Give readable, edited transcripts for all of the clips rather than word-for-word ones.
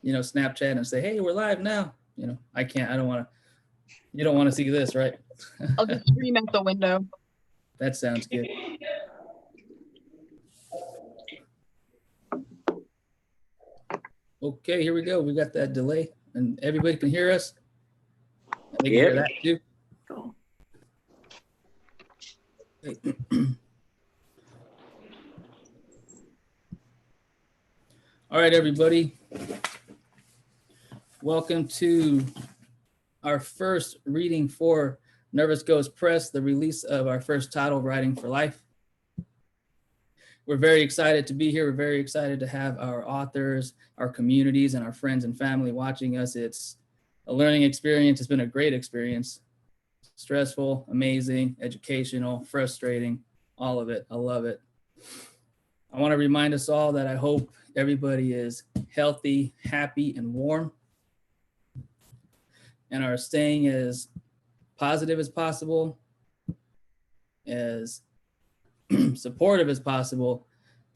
Snapchat and say, hey, we're live now. I can't, I don't want to, you don't want to see this, right? I'll just scream out the window. That sounds good. Okay, here we go. We got that delay and everybody can hear us. They can hear that too. All right, everybody. Welcome to our first reading for Nervous Ghost Press, the release of our first title, Writing for Life. We're very excited to be here. We're very excited to have our authors, our communities, and our friends and family watching us. It's a learning experience. It's been a great experience. Stressful, amazing, educational, frustrating, all of it. I love it. I want to remind us all that I hope everybody is healthy, happy, and warm, and are staying as positive as possible, as supportive as possible,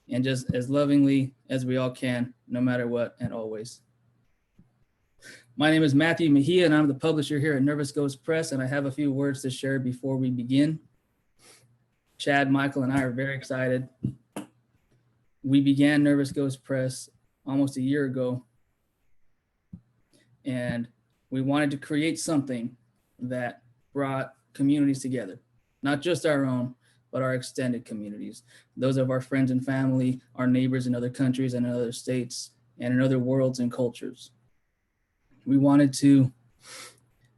and just as lovingly as we all can, no matter what and always. My name is Matthew Mejia, and I'm the publisher here at Nervous Ghost Press, and I have a few words to share before we begin. Chad, Michael, and I are very excited. We began Nervous Ghost Press almost a year ago, and we wanted to create something that brought communities together, not just our own, but our extended communities, those of our friends and family, our neighbors in other countries and in other states, and in other worlds and cultures. We wanted to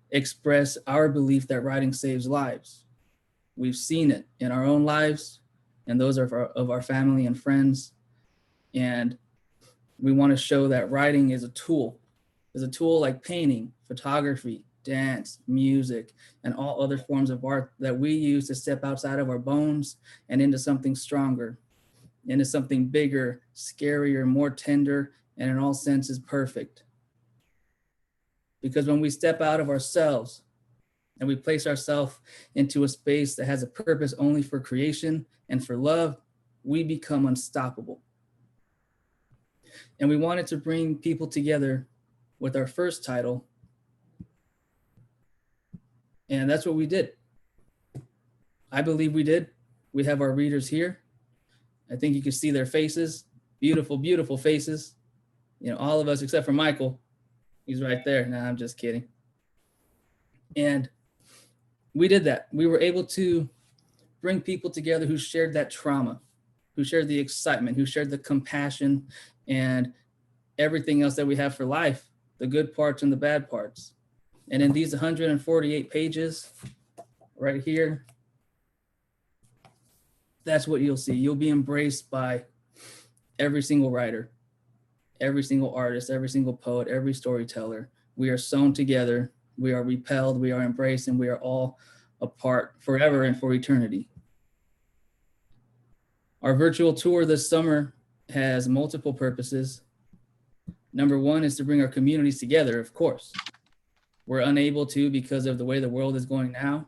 express our belief that writing saves lives. We've seen it in our own lives and those of our family and friends. And we want to show that writing is a tool like painting, photography, dance, music, and all other forms of art that we use to step outside of our bones and into something stronger, into something bigger, scarier, more tender, and in all senses perfect. Because when we step out of ourselves and we place ourselves into a space that has a purpose only for creation and for love, we become unstoppable. And we wanted to bring people together with our first title, and that's what we did. I believe we did. We have our readers here. I think you can see their faces, beautiful, beautiful faces. All of us except for Michael. He's right there. Nah, I'm just kidding. And we did that. We were able to bring people together who shared that trauma, who shared the excitement, who shared the compassion and everything else that we have for life, the good parts and the bad parts. And in these 148 pages right here, that's what you'll see. You'll be embraced by every single writer, every single artist, every single poet, every storyteller. We are sewn together, we are repelled, we are embraced, and we are all apart forever and for eternity. Our virtual tour this summer has multiple purposes. Number one is to bring our communities together, of course. We're unable to, because of the way the world is going now,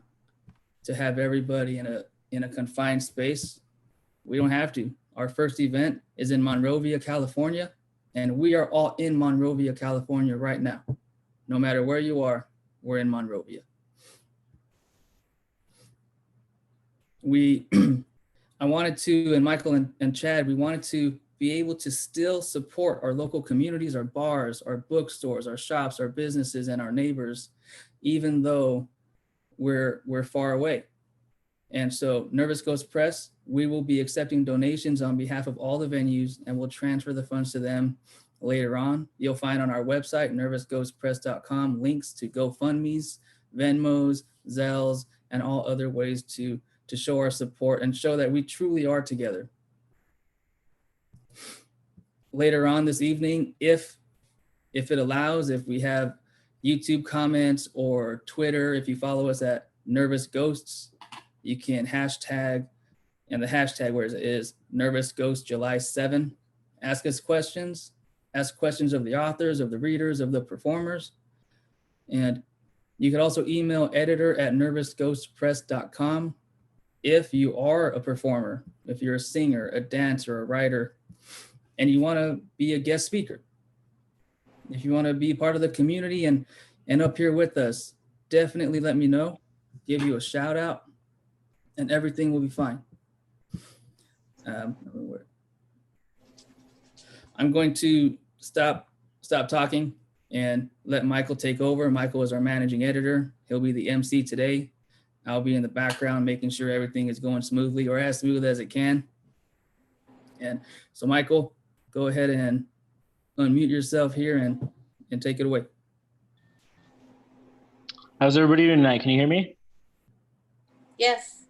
to have everybody in a confined space. We don't have to. Our first event is in Monrovia, California, and we are all in Monrovia, California right now. No matter where you are, we're in Monrovia. I wanted to, and Michael and Chad, we wanted to be able to still support our local communities, our bars, our bookstores, our shops, our businesses, and our neighbors, even though we're far away. And so Nervous Ghost Press, we will be accepting donations on behalf of all the venues, and we'll transfer the funds to them later on. You'll find on our website, nervousghostpress.com, links to GoFundMes, Venmos, Zells, and all other ways to show our support and show that we truly are together. Later on this evening, if it allows, if we have YouTube comments or Twitter, if you follow us at Nervous Ghosts, you can hashtag, and the hashtag where it is Nervous Ghost July 7. Ask us questions, ask questions of the authors, of the readers, of the performers. And you can also email editor@nervousghostpress.com if you are a performer, if you're a singer, a dancer, a writer, and you want to be a guest speaker. if you want to be part of the community and up here with us, definitely let me know. Give you a shout out, and everything will be fine. Um, I'm going to stop talking and let Michael take over. Michael is our managing editor. He'll be the MC today. I'll be in the background making sure everything is going smoothly, or as smooth as it can. And so, Michael, go ahead and unmute yourself here and take it away. How's everybody doing tonight? Can you hear me? Yes.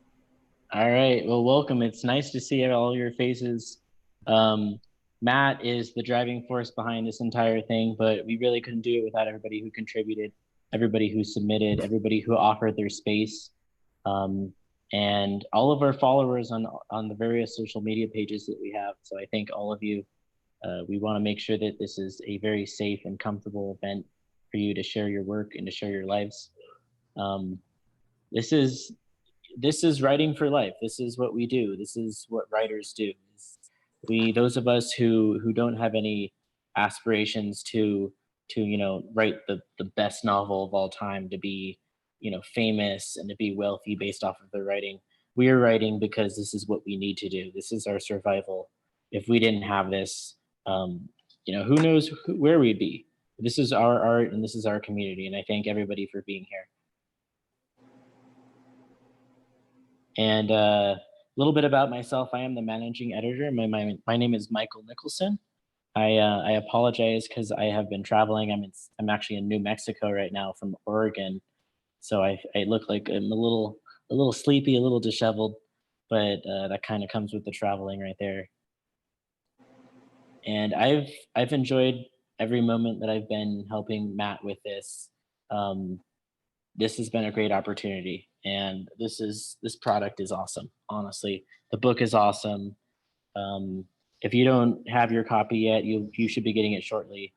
All right. Well, welcome. It's nice to see all your faces. Matt is the driving force behind this entire thing, but we really couldn't do it without everybody who contributed, everybody who submitted, everybody who offered their space, and all of our followers on the various social media pages that we have. So I thank all of you. We want to make sure that this is a very safe and comfortable event for you to share your work and to share your lives. This is writing for life. This is what we do. This is what writers do. Those of us who don't have any aspirations to write the best novel of all time, to be famous and to be wealthy based off of their writing. We are writing because this is what we need to do. This is our survival. If we didn't have this, who knows where we'd be. This is our art and this is our community, and I thank everybody for being here. And a little bit about myself. I am the managing editor. My name is Michael Nicholson. I apologize because I have been traveling. I'm actually in New Mexico right now from Oregon, so I look like I'm a little sleepy, a little disheveled, but that kind of comes with the traveling right there. And I've enjoyed every moment that I've been helping Matt with this. This has been a great opportunity, and this product is awesome. Honestly, the book is awesome. If you don't have your copy yet, you should be getting it shortly,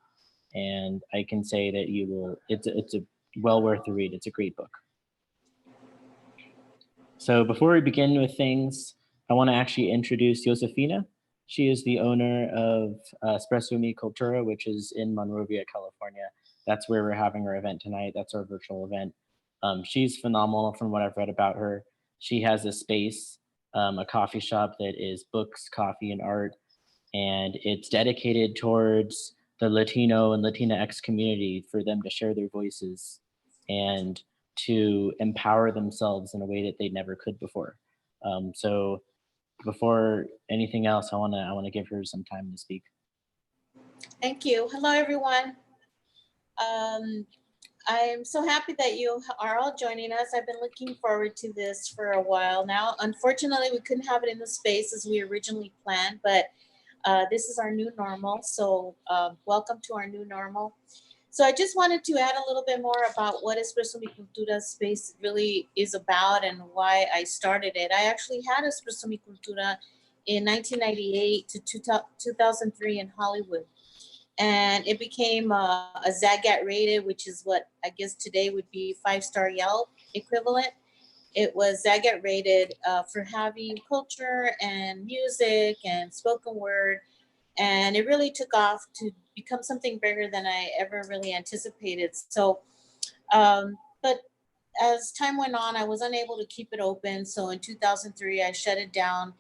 and I can say that you will. It's a well worth the read. It's a great book. So before we begin with things, I want to actually introduce Josefina. She is the owner of Espresso Mi Cultura, which is in Monrovia, California. That's where we're having our event tonight. That's our virtual event. She's phenomenal from what I've read about her. She has a space, a coffee shop that is books, coffee, and art, and it's dedicated towards the Latino and Latinx community for them to share their voices and to empower themselves in a way that they never could before. So before anything else, I wanna give her some time to speak. Thank you. Hello, everyone. I'm so happy that you are all joining us. I've been looking forward to this for a while now. Unfortunately, we couldn't have it in the space as we originally planned, but this is our new normal. So welcome to our new normal. So I just wanted to add a little bit more about what Espresso Mi Cultura space really is about and why I started it. I actually had Espresso Mi Cultura in 1998 to 2003 in Hollywood. And it became a Zagat rated, which is what I guess today would be 5-star Yelp equivalent. It was Zagat rated for having culture and music and spoken word. And it really took off to become something bigger than I ever really anticipated. So, but as time went on, I was unable to keep it open. So in 2003, I shut it down.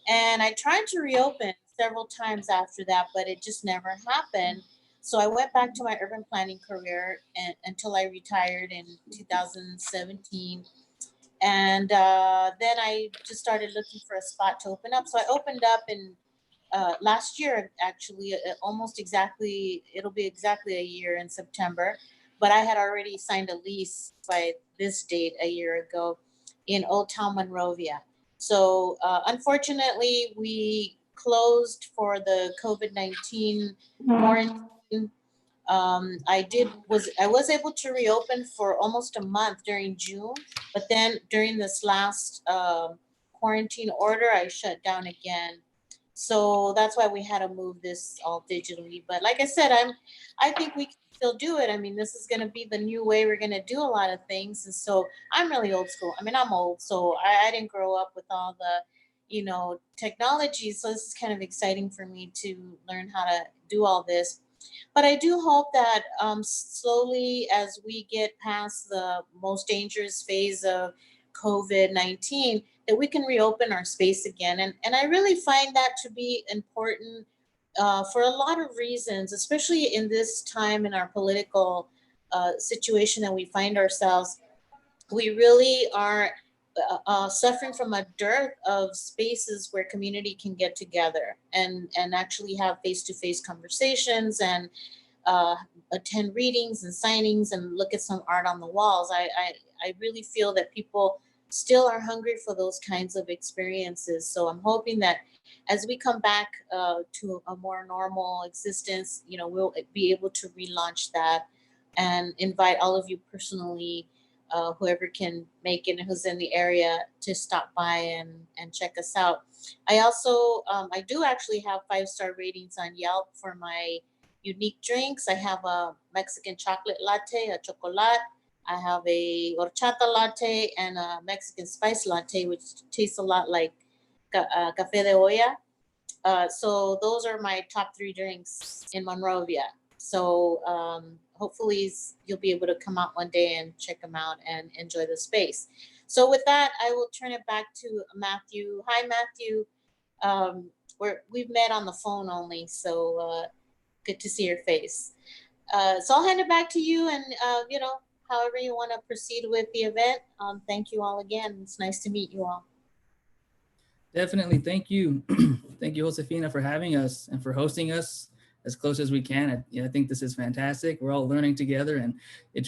And I tried to reopen several times after that, but it just never happened. So I went back to my urban planning career until I retired in 2017. And then I just started looking for a spot to open up. So I opened up in last year, actually, almost exactly, it'll be exactly a year in September. But I had already signed a lease by this date a year ago in Old Town Monrovia. So unfortunately, we closed for the COVID-19 quarantine. I was able to reopen for almost a month during June, but then during this last quarantine order, I shut down again. So that's why we had to move this all digitally. But like I said, I think we can still do it. I mean, this is going to be the new way we're going to do a lot of things. And so I'm really old school. I mean, I'm old, so I didn't grow up with all the, technology. So this is kind of exciting for me to learn how to do all this. But I do hope that slowly, as we get past the most dangerous phase of COVID-19, that we can reopen our space again. And I really find that to be important for a lot of reasons, especially in this time in our political situation that we find ourselves. We really are suffering from a dearth of spaces where community can get together and actually have face-to-face conversations and uh, attend readings and signings and look at some art on the walls. I really feel that people still are hungry for those kinds of experiences. So I'm hoping that as we come back to a more normal existence, we'll be able to relaunch that and invite all of you personally, whoever can make it and who's in the area, to stop by and check us out. I also, I do actually have 5-star ratings on Yelp for my unique drinks. I have a Mexican chocolate latte, a chocolate. I have a horchata latte and a Mexican spice latte, which tastes a lot like café de olla. So those are my top 3 drinks in Monrovia. So hopefully you'll be able to come out one day and check them out and enjoy the space. So with that, I will turn it back to Matthew. Hi, Matthew. We've met on the phone only, so good to see your face. So I'll hand it back to you, and however you want to proceed with the event. Thank you all again. It's nice to meet you all. Definitely. Thank you. Thank you, Josefina, for having us and for hosting us as close as we can. I think this is fantastic. We're all learning together, and I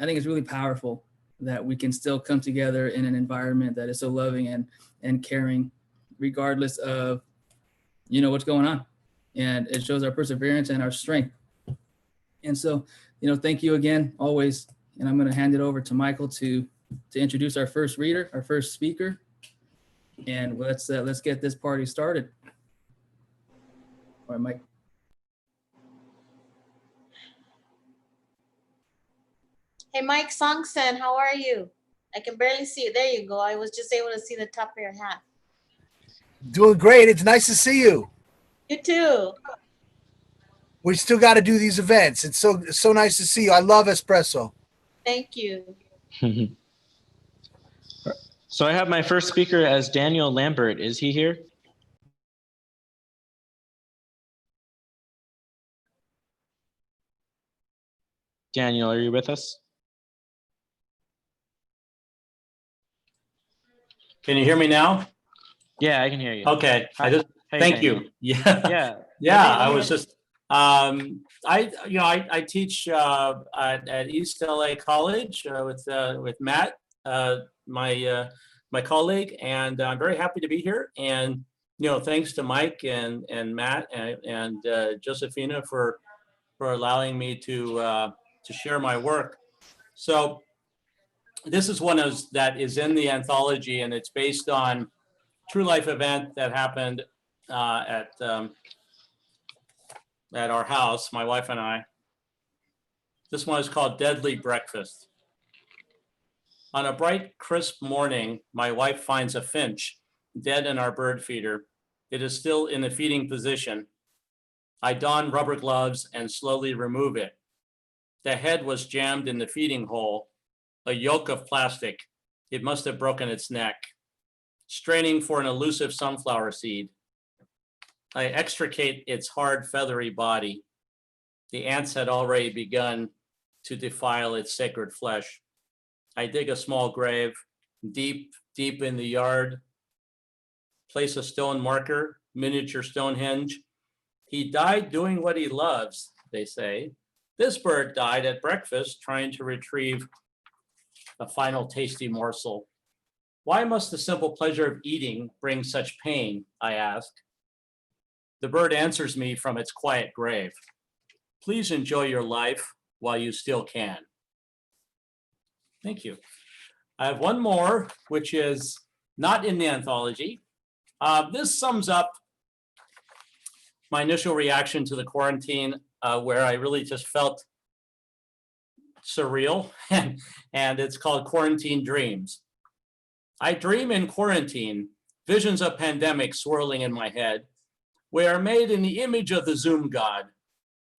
think it's really powerful that we can still come together in an environment that is so loving and caring, regardless of, what's going on. And it shows our perseverance and our strength. And so, thank you again, always. And I'm going to hand it over to Michael to introduce our first reader, our first speaker. And let's get this party started. All right, Mike. Hey, Mike Songson, how are you? I can barely see it. There you go. I was just able to see the top of your hat. Doing great. It's nice to see you. You too. We still got to do these events. It's so nice to see you. I love espresso. Thank you. So I have my first speaker as Daniel Lambert. Is he here? Daniel, are you with us? Can you hear me now? Yeah, I can hear you. Okay. Thank you. Yeah. Yeah. I was just I teach at East LA College with Matt, my colleague, and I'm very happy to be here. And thanks to Mike and Matt and Josefina for allowing me to share my work. So this is one that is in the anthology, and it's based on true life event that happened at our house, my wife and I. This one is called Deadly Breakfast. On a bright, crisp morning, my wife finds a finch dead in our bird feeder. It is still in the feeding position. I don rubber gloves and slowly remove it. The head was jammed in the feeding hole, a yolk of plastic. It must have broken its neck. Straining for an elusive sunflower seed. I extricate its hard, feathery body. The ants had already begun to defile its sacred flesh. I dig a small grave, deep, deep in the yard. Place a stone marker, miniature Stonehenge. He died doing what he loves, they say. This bird died at breakfast trying to retrieve a final tasty morsel. Why must the simple pleasure of eating bring such pain, I ask. The bird answers me from its quiet grave. Please enjoy your life while you still can. Thank you. I have one more, which is not in the anthology. This sums up my initial reaction to the quarantine, where I really just felt surreal, and it's called Quarantine Dreams. I dream in quarantine, visions of pandemic swirling in my head. We are made in the image of the Zoom god.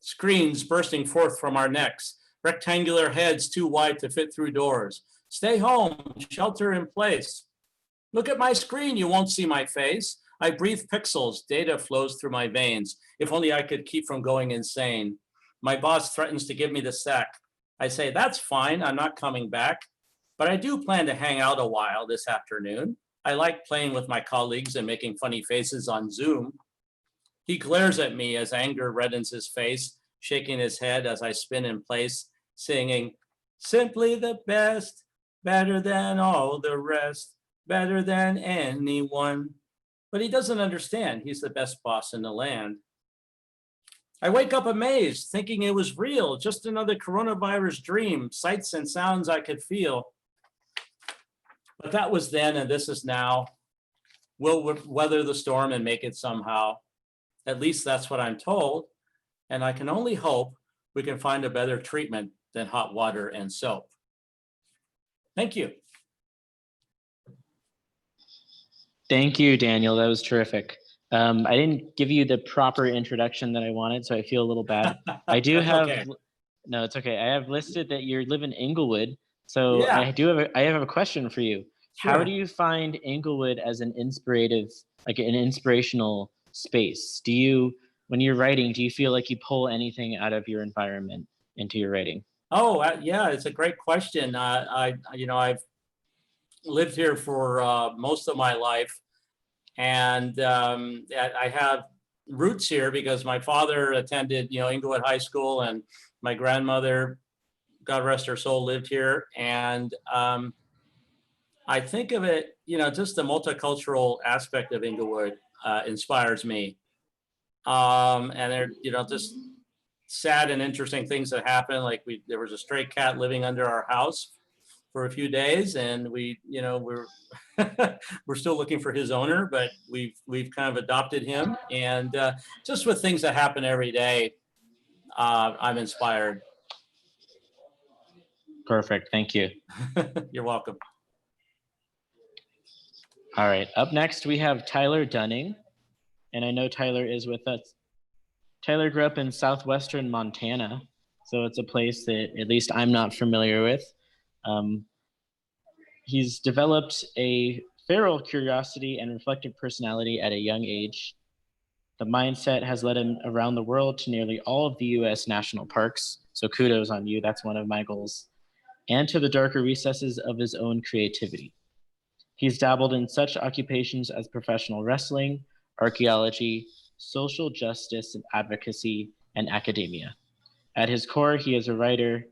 Screens bursting forth from our necks, rectangular heads too wide to fit through doors. Stay home, shelter in place. Look at my screen, you won't see my face. I breathe pixels, data flows through my veins. If only I could keep from going insane. My boss threatens to give me the sack. I say, that's fine, I'm not coming back. But I do plan to hang out a while this afternoon. I like playing with my colleagues and making funny faces on Zoom. He glares at me as anger reddens his face, shaking his head as I spin in place, singing, simply the best, better than all the rest, better than anyone. But he doesn't understand. He's the best boss in the land. I wake up amazed, thinking it was real, just another coronavirus dream, sights and sounds I could feel. But that was then, and this is now. We'll weather the storm and make it somehow. At least that's what I'm told. And I can only hope we can find a better treatment than hot water and soap. Thank you. Thank you, Daniel. That was terrific. I didn't give you the proper introduction that I wanted, so I feel a little bad. I do have, okay. No, it's okay. I have listed that you live in Inglewood. So Yeah. I have a question for you. Sure. How do you find Inglewood as an inspirational space? When you're writing, do you feel like you pull anything out of your environment into your writing? Oh, yeah, it's a great question. I've lived here for most of my life, and I have roots here because my father attended, Inglewood High School, and my grandmother, God rest her soul, lived here. And I think of it, just the multicultural aspect of Inglewood inspires me. And there, just sad and interesting things that happen. Like there was a stray cat living under our house for a few days, and we're we're still looking for his owner, but we've kind of adopted him. And just with things that happen every day, I'm inspired. Perfect. Thank you. You're welcome. All right. Up next, we have Tyler Dunning. And I know Tyler is with us. Tyler grew up in southwestern Montana. So it's a place that at least I'm not familiar with. He's developed a feral curiosity and reflective personality at a young age. The mindset has led him around the world to nearly all of the US national parks. So kudos on you. That's one of my goals. And to the darker recesses of his own creativity. He's dabbled in such occupations as professional wrestling, archaeology, social justice and advocacy, and academia. At his core, he is a writer,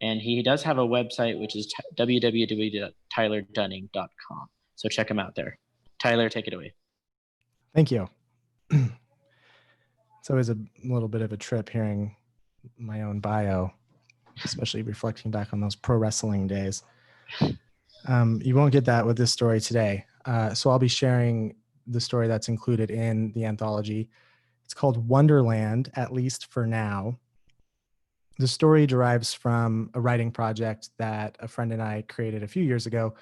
and he does have a website, which is www.tylerdunning.com. So check him out there. Tyler, take it away. Thank you. It's always a little bit of a trip hearing my own bio, especially reflecting back on those pro wrestling days. You won't get that with this story today. So I'll be sharing the story that's included in the anthology. It's called Wonderland, at least for now. The story derives from a writing project that a friend and I created a few years ago,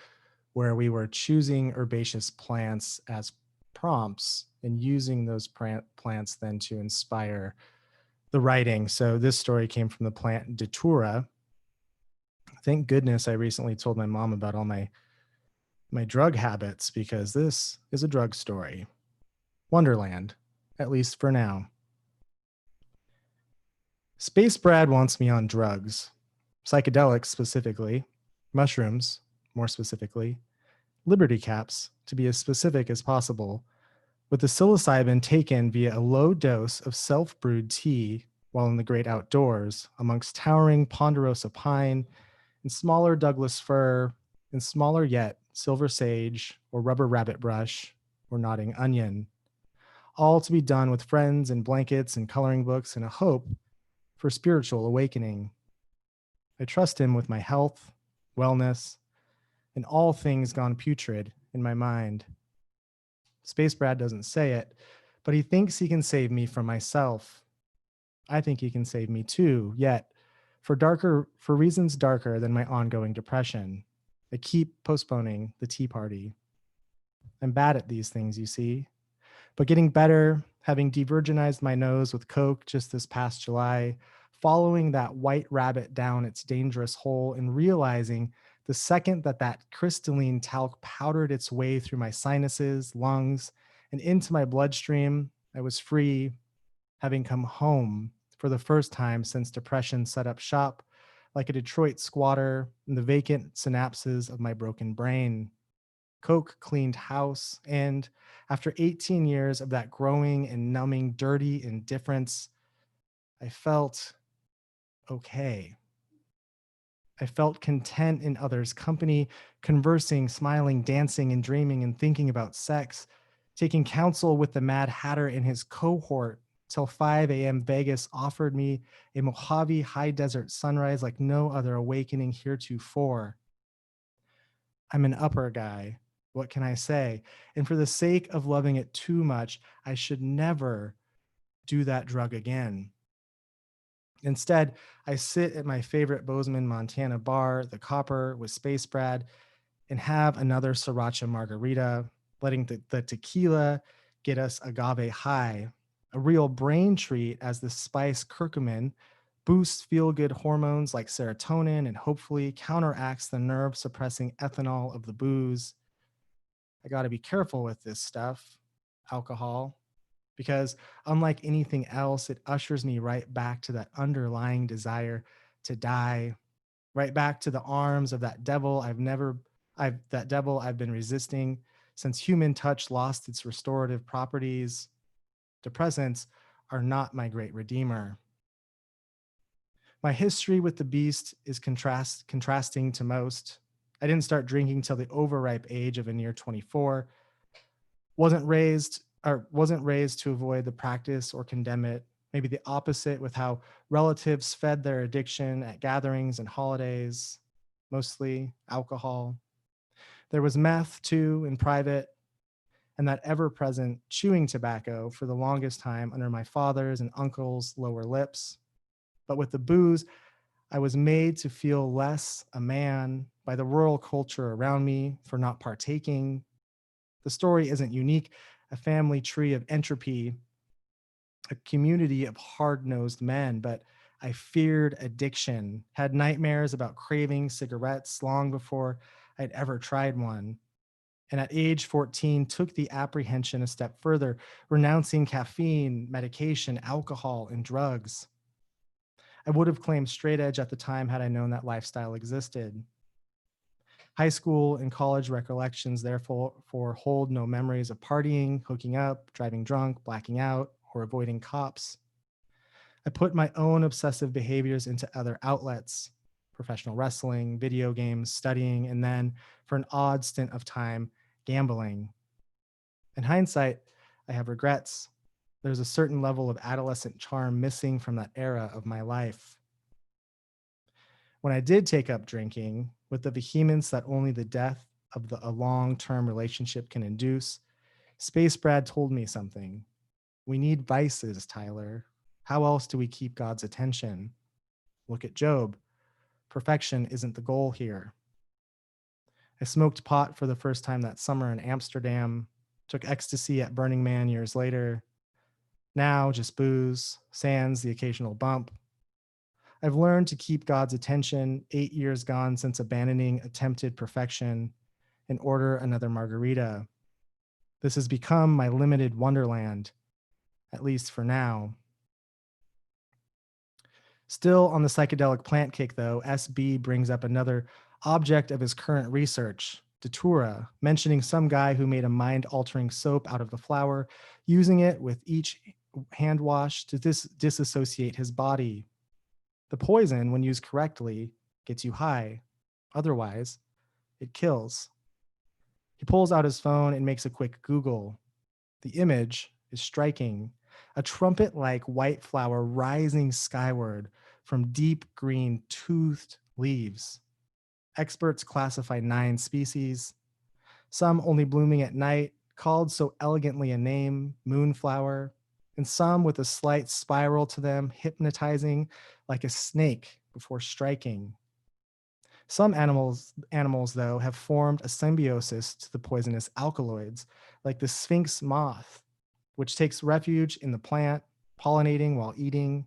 where we were choosing herbaceous plants as prompts and using those plants then to inspire the writing. So this story came from the plant Datura. Thank goodness I recently told my mom about all my drug habits, because this is a drug story. Wonderland, at least for now. Space Brad wants me on drugs, psychedelics specifically, mushrooms more specifically, Liberty Caps to be as specific as possible, with the psilocybin taken via a low dose of self-brewed tea while in the great outdoors amongst towering ponderosa pine and smaller Douglas fir and smaller yet silver sage or rubber rabbit brush or nodding onion, all to be done with friends and blankets and coloring books and a hope for spiritual awakening. I trust him with my health, wellness, and all things gone putrid in my mind. Space Brad doesn't say it, but he thinks he can save me from myself. I think he can save me too, yet for reasons darker than my ongoing depression. I keep postponing the tea party. I'm bad at these things, you see. But getting better, having de-virginized my nose with Coke just this past July, following that white rabbit down its dangerous hole and realizing the second that that crystalline talc powdered its way through my sinuses, lungs, and into my bloodstream, I was free, having come home for the first time since depression set up shop like a Detroit squatter in the vacant synapses of my broken brain. Coke cleaned house, and after 18 years of that growing and numbing dirty indifference, I felt okay. I felt content in others' company, conversing, smiling, dancing, and dreaming and thinking about sex, taking counsel with the Mad Hatter and his cohort till 5 a.m. Vegas offered me a Mojave high desert sunrise like no other awakening heretofore. I'm an upper guy. What can I say? And for the sake of loving it too much, I should never do that drug again. Instead, I sit at my favorite Bozeman, Montana bar, the Copper, with Space Brad, and have another sriracha margarita, letting the tequila get us agave high, a real brain treat as the spice curcumin boosts feel-good hormones like serotonin and hopefully counteracts the nerve-suppressing ethanol of the booze. I got to be careful with this stuff, alcohol, because unlike anything else, it ushers me right back to that underlying desire to die, right back to the arms of that devil I've been resisting since human touch lost its restorative properties. Depressants are not my great redeemer. My history with the beast is contrasting to most. I didn't start drinking till the overripe age of a near 24. Wasn't raised to avoid the practice or condemn it. Maybe the opposite with how relatives fed their addiction at gatherings and holidays, mostly alcohol. There was meth too in private, and that ever-present chewing tobacco for the longest time under my father's and uncle's lower lips. But with the booze, I was made to feel less a man by the rural culture around me for not partaking. The story isn't unique, a family tree of entropy, a community of hard-nosed men, but I feared addiction, had nightmares about craving cigarettes long before I'd ever tried one. And at age 14, took the apprehension a step further, renouncing caffeine, medication, alcohol, and drugs. I would have claimed straight edge at the time had I known that lifestyle existed. High school and college recollections therefore hold no memories of partying, hooking up, driving drunk, blacking out, or avoiding cops. I put my own obsessive behaviors into other outlets, professional wrestling, video games, studying, and then, for an odd stint of time, gambling. In hindsight, I have regrets. There's a certain level of adolescent charm missing from that era of my life. When I did take up drinking, with the vehemence that only the death of a long-term relationship can induce, Space Brad told me something. We need vices, Tyler. How else do we keep God's attention? Look at Job. Perfection isn't the goal here. I smoked pot for the first time that summer in Amsterdam, took ecstasy at Burning Man years later. Now just booze, sans the occasional bump. I've learned to keep God's attention, 8 years gone since abandoning attempted perfection, and order another margarita. This has become my limited wonderland, at least for now. Still on the psychedelic plant kick though, SB brings up another object of his current research, Datura, mentioning some guy who made a mind-altering soap out of the flower, using it with each hand wash to disassociate his body. The poison, when used correctly, gets you high. Otherwise, it kills. He pulls out his phone and makes a quick Google. The image is striking. A trumpet-like white flower rising skyward from deep green toothed leaves. Experts classify 9 species, some only blooming at night, called so elegantly a name, moonflower, and some with a slight spiral to them, hypnotizing like a snake before striking. Some animals though, have formed a symbiosis to the poisonous alkaloids, like the sphinx moth, which takes refuge in the plant, pollinating while eating.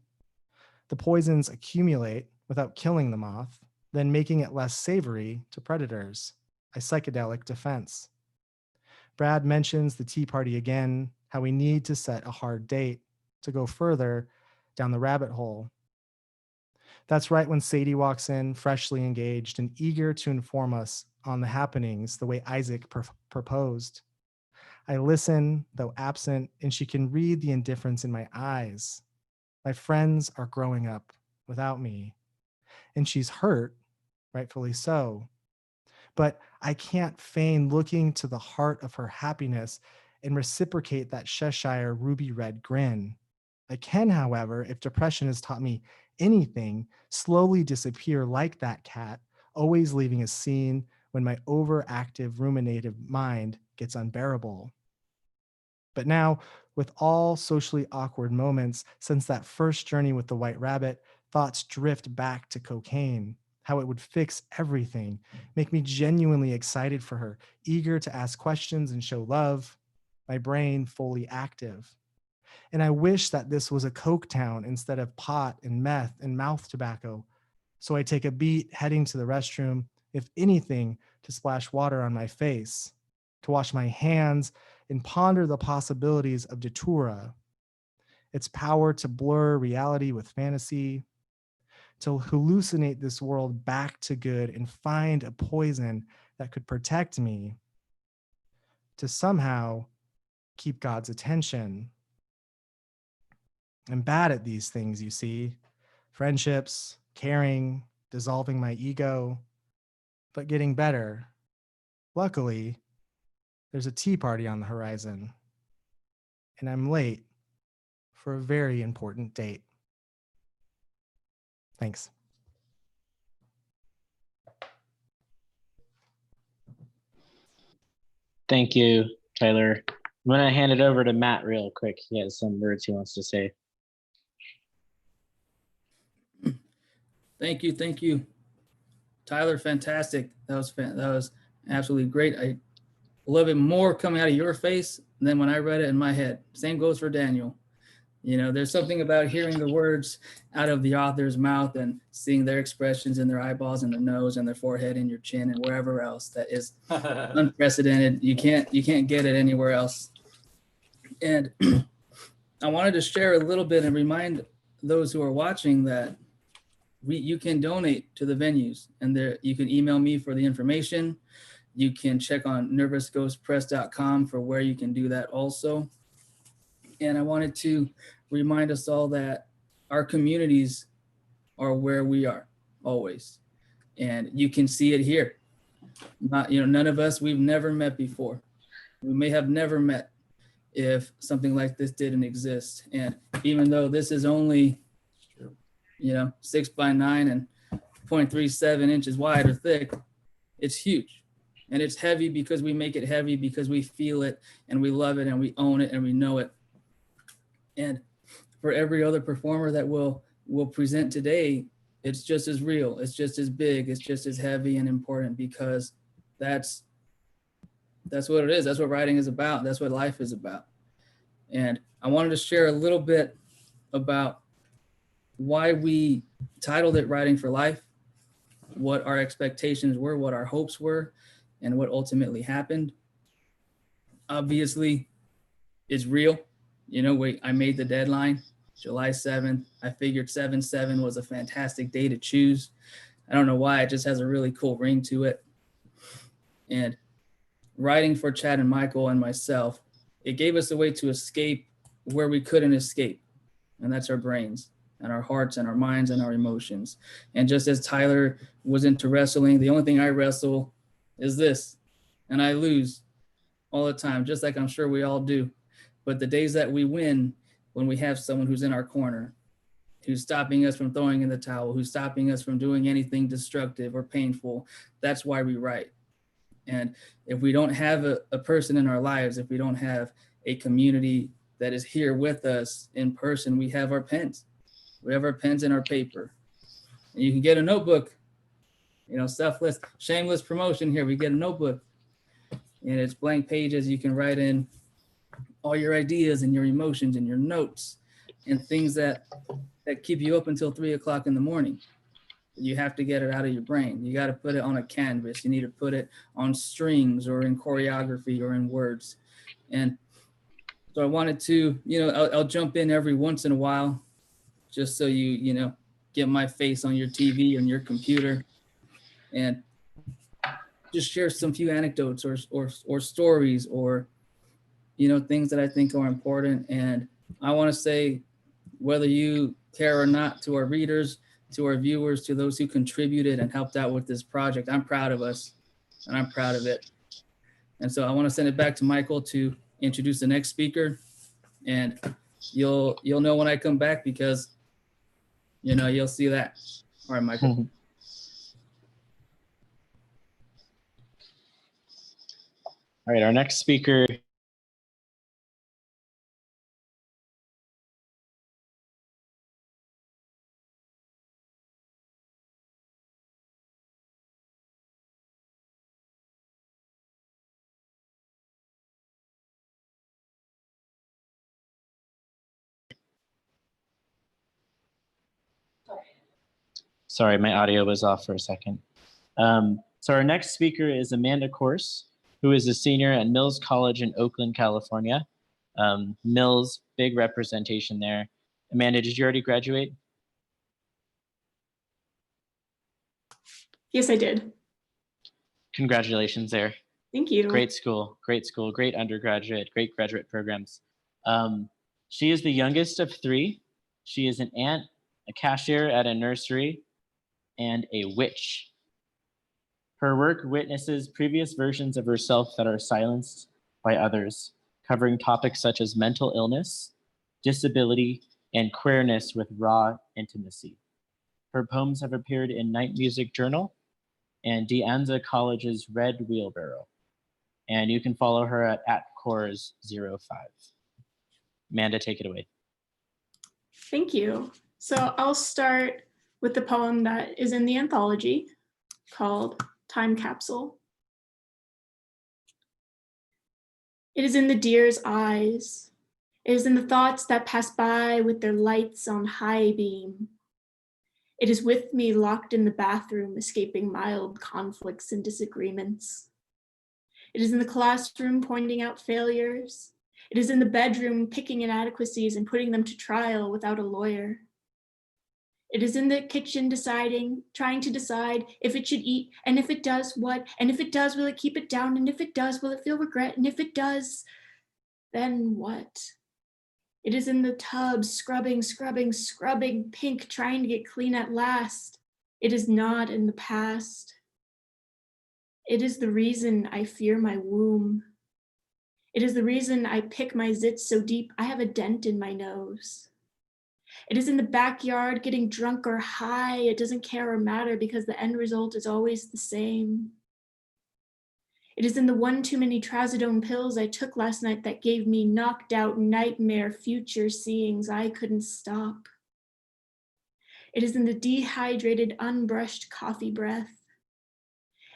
The poisons accumulate without killing the moth, then making it less savory to predators, a psychedelic defense. Brad mentions the tea party again, how we need to set a hard date to go further down the rabbit hole. That's right when Sadie walks in, freshly engaged and eager to inform us on the happenings the way Isaac proposed. I listen, though absent, and she can read the indifference in my eyes. My friends are growing up without me, and she's hurt, rightfully so. But I can't feign looking to the heart of her happiness and reciprocate that Cheshire ruby red grin. I can, however, if depression has taught me anything, slowly disappear like that cat, always leaving a scene when my overactive ruminative mind gets unbearable. But now, with all socially awkward moments since that first journey with the white rabbit, thoughts drift back to cocaine, how it would fix everything, make me genuinely excited for her, eager to ask questions and show love, my brain fully active. And I wish that this was a coke town instead of pot and meth and mouth tobacco. So I take a beat heading to the restroom, if anything, to splash water on my face, to wash my hands and ponder the possibilities of datura, its power to blur reality with fantasy, to hallucinate this world back to good and find a poison that could protect me, to somehow keep God's attention. I'm bad at these things, you see. Friendships, caring, dissolving my ego, but getting better. Luckily, there's a tea party on the horizon, and I'm late for a very important date. Thanks. Thank you, Tyler. I'm going to hand it over to Matt real quick. He has some words he wants to say. Thank you, Tyler. Fantastic. That was absolutely great. I love it more coming out of your face than when I read it in my head. Same goes for Daniel. You know, there's something about hearing the words out of the author's mouth and seeing their expressions in their eyeballs and their nose and their forehead and your chin and wherever else that is unprecedented. You can't get it anywhere else. And I wanted to share a little bit and remind those who are watching that you can donate to the venues, and there you can email me for the information. You can check on nervousghostpress.com for where you can do that also. And I wanted to remind us all that our communities are where we are always. And you can see it here. None of us, we've never met before. We may have never met if something like this didn't exist. And even though this is only 6 by 9 and 0.37 inches wide or thick, it's huge. And it's heavy because we make it heavy, because we feel it and we love it and we own it and we know it. And for every other performer that will present today, it's just as real, it's just as big, it's just as heavy and important, because that's what it is. That's what writing is about. That's what life is about. And I wanted to share a little bit about why we titled it Writing for Life, what our expectations were, what our hopes were, and what ultimately happened. Obviously, it's real. I made the deadline, July 7th. I figured 7/7 was a fantastic day to choose. I don't know why, it just has a really cool ring to it. And writing for Chad and Michael and myself, it gave us a way to escape where we couldn't escape. And that's our brains and our hearts and our minds and our emotions. And just as Tyler was into wrestling, the only thing I wrestle is this, and I lose all the time, just like I'm sure we all do. But the days that we win, when we have someone who's in our corner, who's stopping us from throwing in the towel, who's stopping us from doing anything destructive or painful, that's why we write. And if we don't have a person in our lives, if we don't have a community that is here with us in person, we have our pens. We have our pens and our paper. And you can get a notebook, selfless, shameless promotion here. We get a notebook and it's blank pages. You can write in all your ideas and your emotions and your notes and things that keep you up until 3 o'clock in the morning. You have to get it out of your brain. You got to put it on a canvas. You need to put it on strings or in choreography or in words. And so I wanted to, I'll jump in every once in a while just so you get my face on your TV and your computer and just share some few anecdotes or stories or, things that I think are important. And I want to say, whether you care or not, to our readers, to our viewers, to those who contributed and helped out with this project, I'm proud of us and I'm proud of it. And so I want to send it back to Michael to introduce the next speaker. And you'll know when I come back because, you'll see that. All right, Michael. All right, our next speaker. Sorry, my audio was off for a second. So our next speaker is Amanda Corse, who is a senior at Mills College in Oakland, California. Mills, big representation there. Amanda, did you already graduate? Yes, I did. Congratulations there. Thank you. Great school, great undergraduate, great graduate programs. She is the youngest of three. She is an aunt, a cashier at a nursery, and a witch. Her work witnesses previous versions of herself that are silenced by others, covering topics such as mental illness, disability, and queerness with raw intimacy. Her poems have appeared in Night Music Journal and De Anza College's Red Wheelbarrow. And you can follow her at @cores05. Amanda, take it away. Thank you. So I'll start with the poem that is in the anthology called Time Capsule. It is in the deer's eyes. It is in the thoughts that pass by with their lights on high beam. It is with me locked in the bathroom, escaping mild conflicts and disagreements. It is in the classroom pointing out failures. It is in the bedroom picking inadequacies and putting them to trial without a lawyer. It is in the kitchen trying to decide if it should eat, and if it does, what, and if it does, will it keep it down, and if it does, will it feel regret, and if it does, then what? It is in the tub, scrubbing, pink, trying to get clean at last. It is not in the past. It is the reason I fear my womb. It is the reason I pick my zits so deep I have a dent in my nose. It is in the backyard getting drunk or high. It doesn't care or matter because the end result is always the same. It is in the one too many trazodone pills I took last night that gave me knocked out nightmare future seeings I couldn't stop. It is in the dehydrated, unbrushed coffee breath.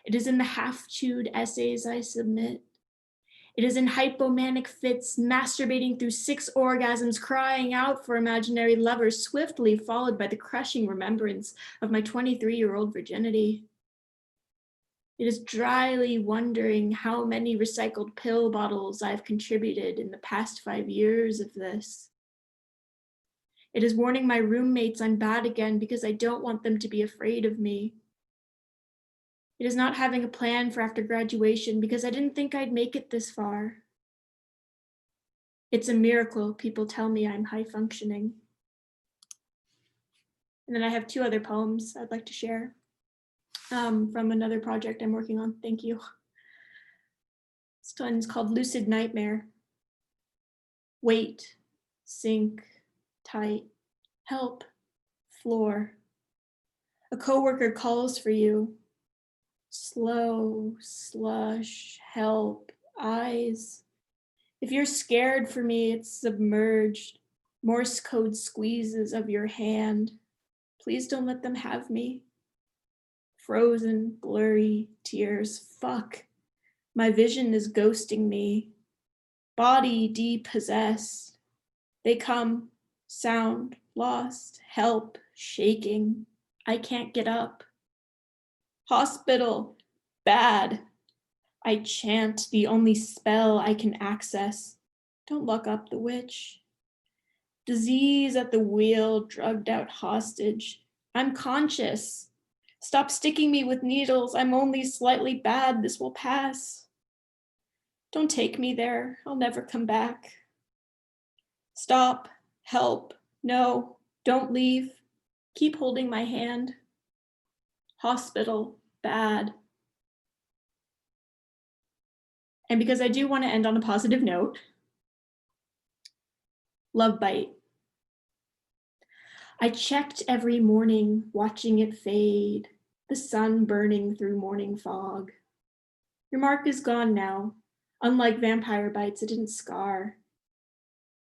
It is in the half-chewed essays I submit. It is in hypomanic fits, masturbating through 6 orgasms, crying out for imaginary lovers, swiftly followed by the crushing remembrance of my 23-year-old virginity. It is dryly wondering how many recycled pill bottles I've contributed in the past 5 years of this. It is warning my roommates I'm bad again because I don't want them to be afraid of me. It is not having a plan for after graduation because I didn't think I'd make it this far. It's a miracle people tell me I'm high functioning. And then I have 2 other poems I'd like to share from another project I'm working on. Thank you. This one's called Lucid Nightmare. Wait, sink, tight, help, floor. A coworker calls for you. Slow, slush, help, eyes. If you're scared for me, it's submerged. Morse code squeezes of your hand. Please don't let them have me. Frozen, blurry, tears. Fuck. My vision is ghosting me. body depossessed. They come, sound lost, help, shaking. I can't get up. Hospital, bad. I chant the only spell I can access. Don't lock up the witch. Disease at the wheel, drugged out hostage. I'm conscious. Stop sticking me with needles. I'm only slightly bad. This will pass. Don't take me there. I'll never come back. Stop. Help. No, don't leave. Keep holding my hand. Hospital, bad. And because I do want to end on a positive note, love bite. I checked every morning, watching it fade, the sun burning through morning fog. Your mark is gone now. Unlike vampire bites, it didn't scar.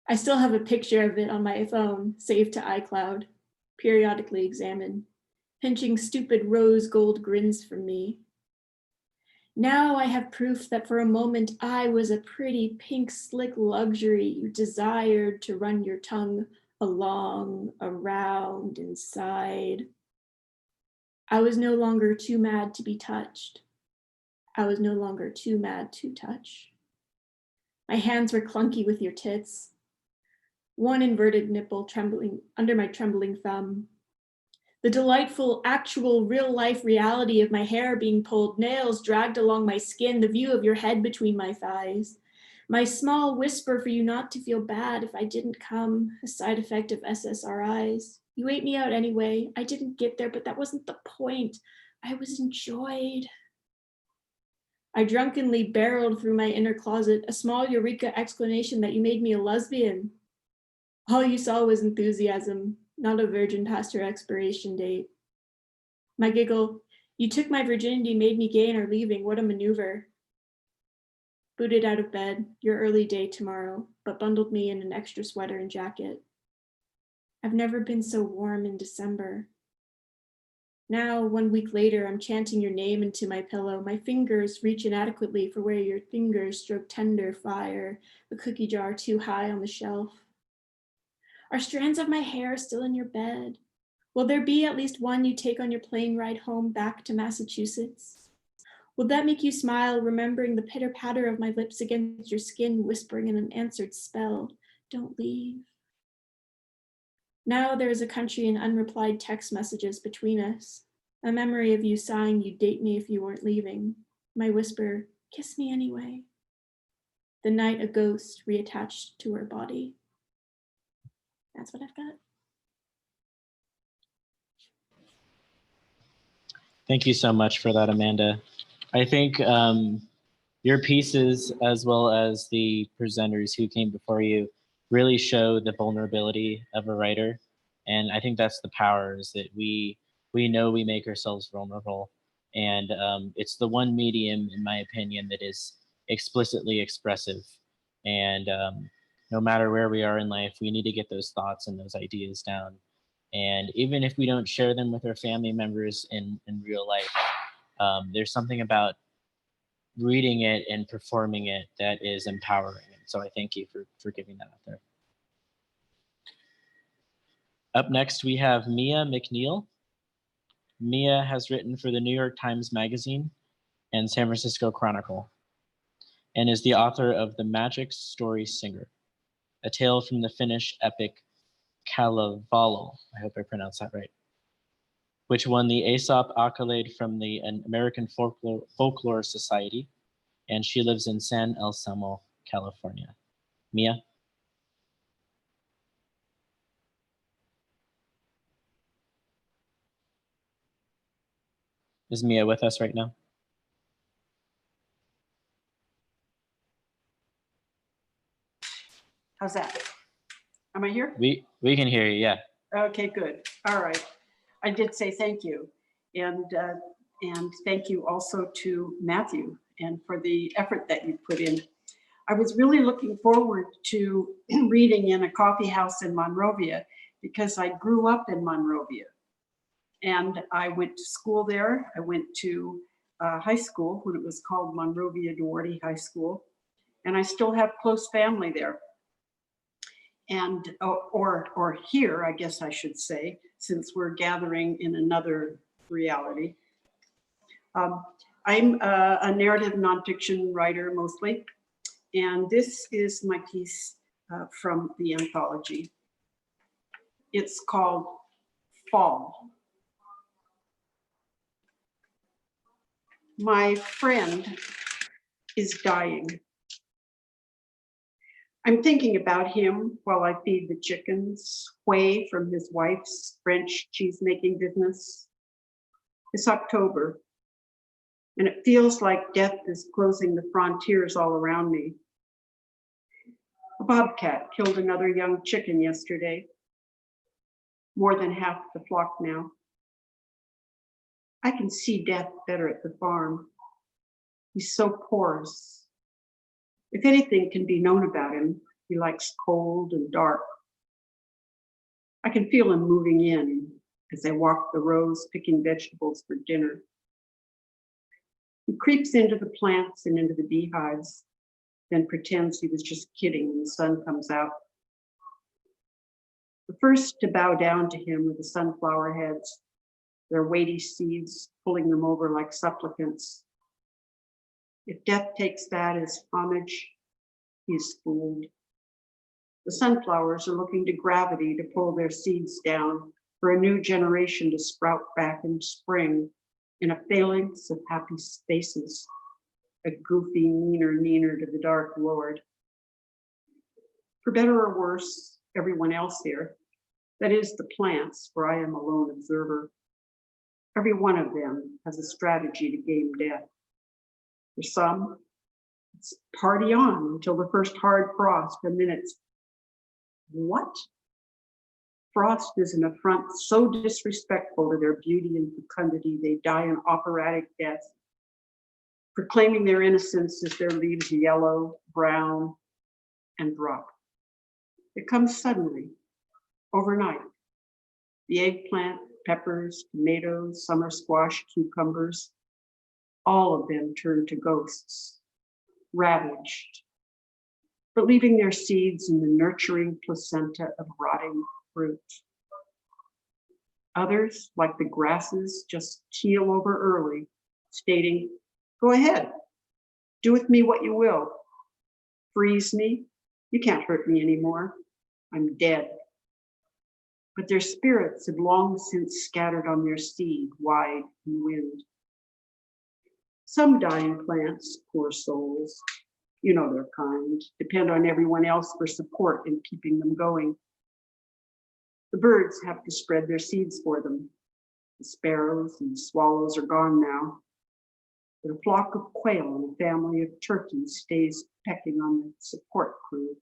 I still have a picture of it on my phone, saved to iCloud, periodically examined, pinching stupid rose gold grins from me. Now I have proof that for a moment I was a pretty pink slick luxury you desired to run your tongue along, around, inside. I was no longer too mad to be touched. I was no longer too mad to touch. My hands were clunky with your tits. One inverted nipple trembling under my trembling thumb. The delightful, actual, real-life reality of my hair being pulled, nails dragged along my skin, the view of your head between my thighs. My small whisper for you not to feel bad if I didn't come, a side effect of SSRIs. You ate me out anyway. I didn't get there, but that wasn't the point. I was enjoyed. I drunkenly barreled through my inner closet, a small eureka exclamation that you made me a lesbian. All you saw was enthusiasm, not a virgin past her expiration date. My giggle, you took my virginity, made me gay and are leaving. What a maneuver. Booted out of bed, your early day tomorrow, but bundled me in an extra sweater and jacket. I've never been so warm in December. Now, 1 week later, I'm chanting your name into my pillow. My fingers reach inadequately for where your fingers stroke tender fire, a cookie jar too high on the shelf. Are strands of my hair still in your bed? Will there be at least one you take on your plane ride home back to Massachusetts? Will that make you smile, remembering the pitter-patter of my lips against your skin, whispering an unanswered spell, don't leave? Now there is a country in unreplied text messages between us, a memory of you sighing you'd date me if you weren't leaving, my whisper, kiss me anyway. The night a ghost reattached to her body. That's what I've got. Thank you so much for that, Amanda. I think your pieces, as well as the presenters who came before you, really show the vulnerability of a writer. And I think that's the power, is that we know we make ourselves vulnerable. And it's the one medium, in my opinion, that is explicitly expressive. And no matter where we are in life, we need to get those thoughts and those ideas down. And even if we don't share them with our family members in real life, there's something about reading it and performing it that is empowering. And so I thank you for giving that out there. Up next, we have Mia McNeil. Mia has written for the New York Times Magazine and San Francisco Chronicle, and is the author of The Magic Story Singer, a tale from the Finnish epic Kalevala, I hope I pronounced that right, which won the Aesop accolade from the American Folklore Society, and she lives in San Anselmo, California. Mia? Is Mia with us right now? How's that? Am I here? We can hear you, yeah. Okay, good. All right. I did say thank you. And thank you also to Matthew and for the effort that you put in. I was really looking forward to reading in a coffee house in Monrovia because I grew up in Monrovia. And I went to school there. I went to high school when it was called Monrovia Duarte High School. and I still have close family there. And, or here, I guess I should say, since we're gathering in another reality. I'm a narrative nonfiction writer mostly, and this is my piece from the anthology. It's called Fall. My friend is dying. I'm thinking about him while I feed the chickens, whey from his wife's French cheese-making business. It's October, and it feels like death is closing the frontiers all around me. A bobcat killed another young chicken yesterday, more than half the flock now. I can see death better at the farm. He's so porous. If anything can be known about him, he likes cold and dark. I can feel him moving in as I walk the rows picking vegetables for dinner. He creeps into the plants and into the beehives, then pretends he was just kidding when the sun comes out. The first to bow down to him are the sunflower heads, their weighty seeds pulling them over like supplicants. If death takes that as homage, he is fooled. The sunflowers are looking to gravity to pull their seeds down for a new generation to sprout back in spring in a phalanx of happy spaces, a goofy neener to the dark Lord. For better or worse, everyone else here, that is the plants where I am a lone observer, every one of them has a strategy to game death. For some, it's party on until the first hard frost, and then it's what? Frost is an affront so disrespectful to their beauty and fecundity, they die an operatic death, proclaiming their innocence as their leaves yellow, brown, and drop. It comes suddenly, overnight. The eggplant, peppers, tomatoes, summer squash, cucumbers, all of them turn to ghosts, ravaged, but leaving their seeds in the nurturing placenta of rotting fruit. Others, like the grasses, just keel over early, stating, "Go ahead, do with me what you will. Freeze me, you can't hurt me anymore, I'm dead." But their spirits have long since scattered on their seed, wide in wind. Some dying plants, poor souls, you know their kind, depend on everyone else for support in keeping them going. The birds have to spread their seeds for them. The sparrows and swallows are gone now, but a flock of quail and a family of turkeys stays pecking on the support crew.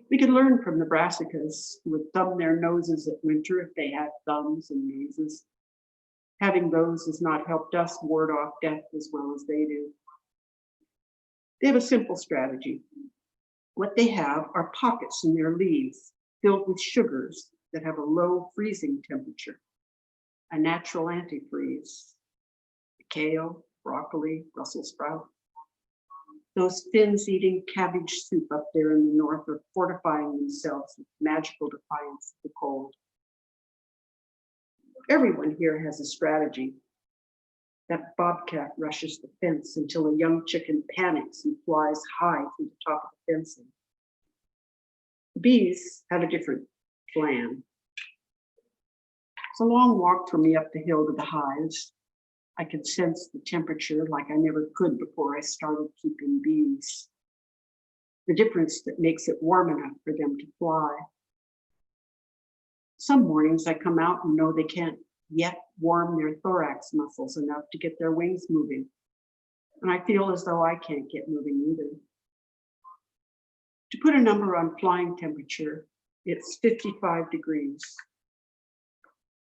We could learn from the brassicas, who would thumb their noses at winter if they had thumbs and noses. Having those has not helped us ward off death as well as they do. They have a simple strategy. What they have are pockets in their leaves filled with sugars that have a low freezing temperature, a natural antifreeze. Kale, broccoli, Brussels sprout. Those fins-eating cabbage soup up there in the north are fortifying themselves with magical defiance of the cold. Everyone here has a strategy. That bobcat rushes the fence until a young chicken panics and flies high through the top of the fencing. The bees have a different plan. It's a long walk for me up the hill to the hives. I could sense the temperature like I never could before I started keeping bees. The difference that makes it warm enough for them to fly. Some mornings I come out and know they can't yet warm their thorax muscles enough to get their wings moving. And I feel as though I can't get moving either. To put a number on flying temperature, it's 55 degrees.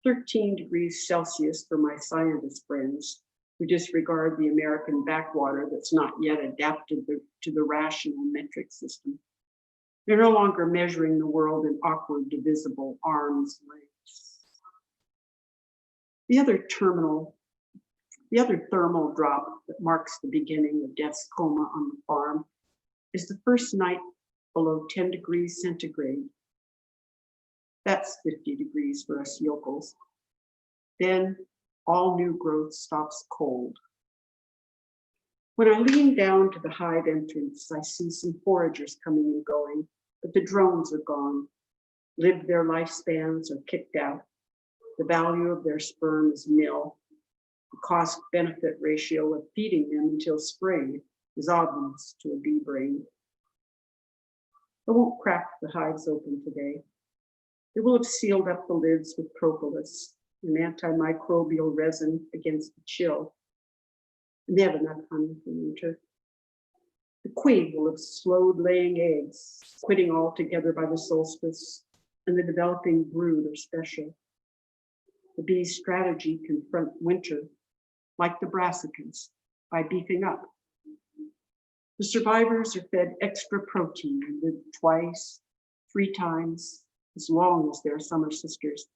13 degrees Celsius for my scientist friends who disregard the American backwater that's not yet adapted to the rational metric system. They're no longer measuring the world in awkward, divisible arms lengths. The other terminal The other thermal drop that marks the beginning of death's coma on the farm is the first night below 10 degrees centigrade. That's 50 degrees for us yokels. Then all new growth stops cold. When I lean down to the hive entrance, I see some foragers coming and going, but the drones are gone. Lived their lifespans or kicked out. The value of their sperm is nil. The cost-benefit ratio of feeding them until spring is obvious to a bee brain. I won't crack the hives open today. They will have sealed up the lids with propolis, an antimicrobial resin against the chill. And they have enough honey for winter. The queen will have slowed laying eggs, quitting altogether by the solstice, and the developing brood are special. The bee's strategy confront winter, like the brassicas, by beefing up. The survivors are fed extra protein and live twice, 3 times, as long as their summer sisters,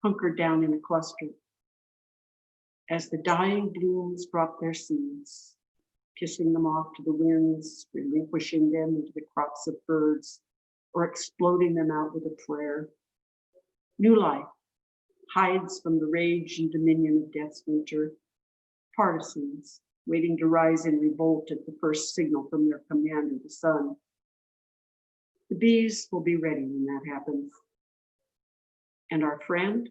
hunkered down in a cluster. As the dying blooms drop their seeds, kissing them off to the winds, relinquishing them into the crops of birds, or exploding them out with a prayer. New life hides from the rage and dominion of death's winter. Partisans waiting to rise in revolt at the first signal from their commander, the sun. The bees will be ready when that happens. And our friend,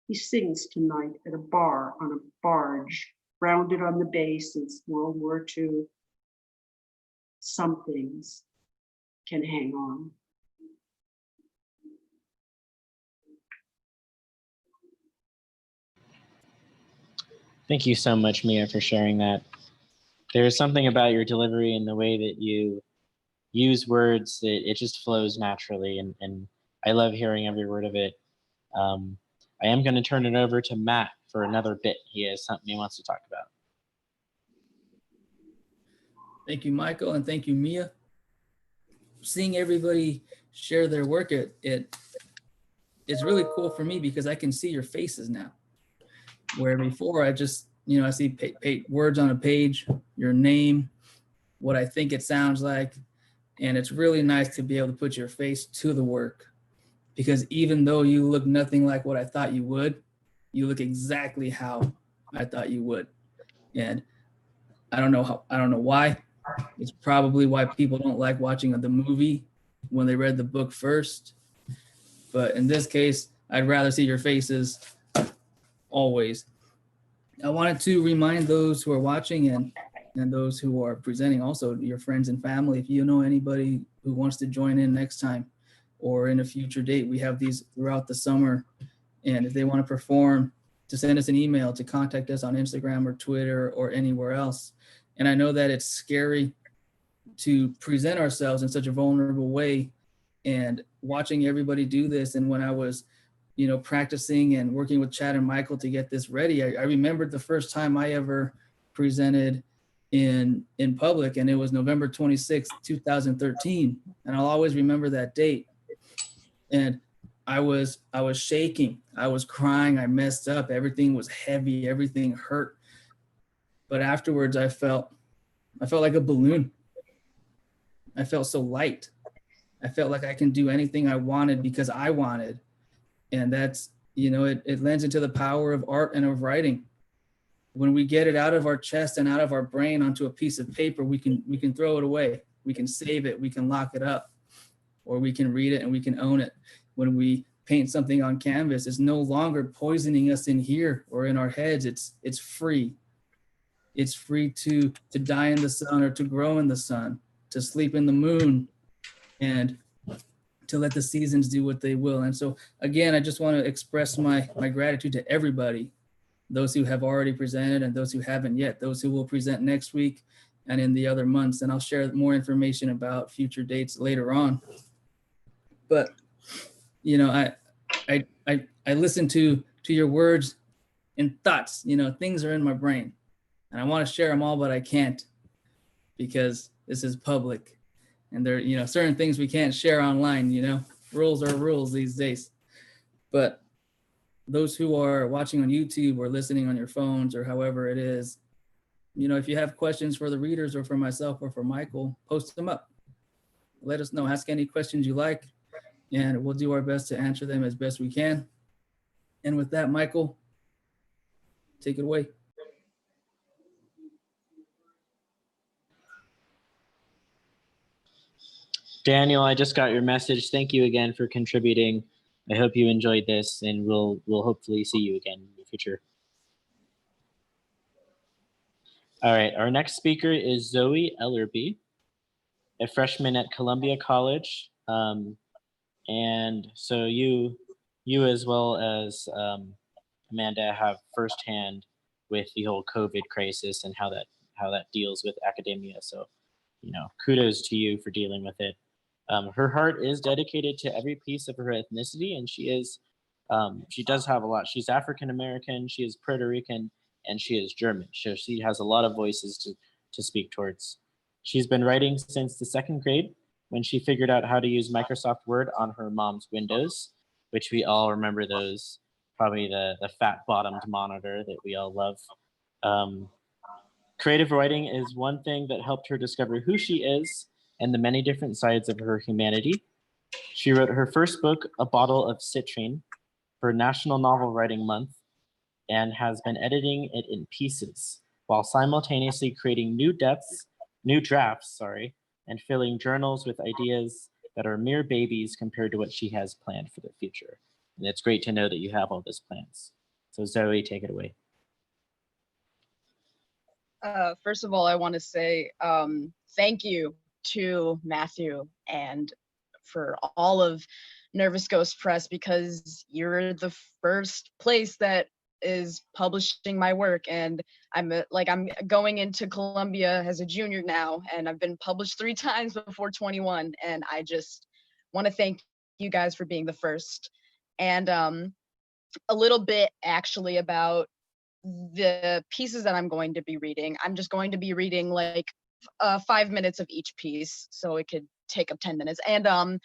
he sings tonight at a bar on a barge, grounded on the bay since World War II. Some things can hang on. Thank you so much, Mia, for sharing that. There's something about your delivery and the way that you use words that it just flows naturally, and I love hearing every word of it. I am going to turn it over to Matt for another bit. He has something he wants to talk about. Thank you, Michael, and thank you, Mia. Seeing everybody share their work, it's really cool for me because I can see your faces now. Where before I just, I see words on a page, your name, what I think it sounds like. And it's really nice to be able to put your face to the work, because even though you look nothing like what I thought you would, you look exactly how I thought you would. And I don't know why. It's probably why people don't like watching the movie when they read the book first. But in this case, I'd rather see your faces always. I wanted to remind those who are watching and those who are presenting, also your friends and family, if you know anybody who wants to join in next time or in a future date, we have these throughout the summer. And if they want to perform, to send us an email, to contact us on Instagram or Twitter or anywhere else. And I know that it's scary to present ourselves in such a vulnerable way, and watching everybody do this. And when I was, practicing and working with Chad and Michael to get this ready, I remembered the first time I ever presented in public, and it was November 26th, 2013. And I'll always remember that date. And I was shaking, I was crying, I messed up, everything was heavy, everything hurt. But afterwards I felt like a balloon. I felt so light. I felt like I can do anything I wanted because I wanted. And that's, it lends into the power of art and of writing. When we get it out of our chest and out of our brain onto a piece of paper, we can throw it away. We can save it, we can lock it up, or we can read it and we can own it. When we paint something on canvas, it's no longer poisoning us in here or in our heads. It's free. It's free to die in the sun or to grow in the sun, to sleep in the moon, and to let the seasons do what they will. And so again, I just want to express my gratitude to everybody, those who have already presented and those who haven't yet, those who will present next week and in the other months. And I'll share more information about future dates later on. But, I listen to your words and thoughts, things are in my brain and I want to share them all, but I can't, because this is public. And there, certain things we can't share online, rules are rules these days. But those who are watching on YouTube or listening on your phones or however it is, you know, if you have questions for the readers or for myself or for Michael, post them up. Let us know, ask any questions you like, and we'll do our best to answer them as best we can. And with that, Michael, take it away. Daniel, I just got your message. Thank you again for contributing. I hope you enjoyed this, and we'll hopefully see you again in the future. All right, our next speaker is Zoe Ellerby, a freshman at Columbia College. And so you as well as Amanda have firsthand with the whole COVID crisis and how that deals with academia. So, you know, kudos to you for dealing with it. Her heart is dedicated to every piece of her ethnicity, and she does have a lot. She's African American, she is Puerto Rican, and she is German. So she has a lot of voices to speak towards. She's been writing since the 2nd grade, when she figured out how to use Microsoft Word on her mom's Windows, which we all remember those, probably the fat bottomed monitor that we all love. Creative writing is one thing that helped her discover who she is and the many different sides of her humanity. She wrote her first book, A Bottle of Citrine, for National Novel Writing Month, and has been editing it in pieces while simultaneously creating new drafts, and filling journals with ideas that are mere babies compared to what she has planned for the future. And it's great to know that you have all those plans. So Zoe, take it away. First of all, I want to say thank you to Matthew and for all of Nervous Ghost Press, because you're the first place that is publishing my work, and I'm going into Columbia as a junior now, and I've been published 3 times before 21, and I just want to thank you guys for being the first. And a little bit actually about the pieces that I'm going to be reading. I'm just going to be reading like 5 minutes of each piece, so it could take up 10 minutes. And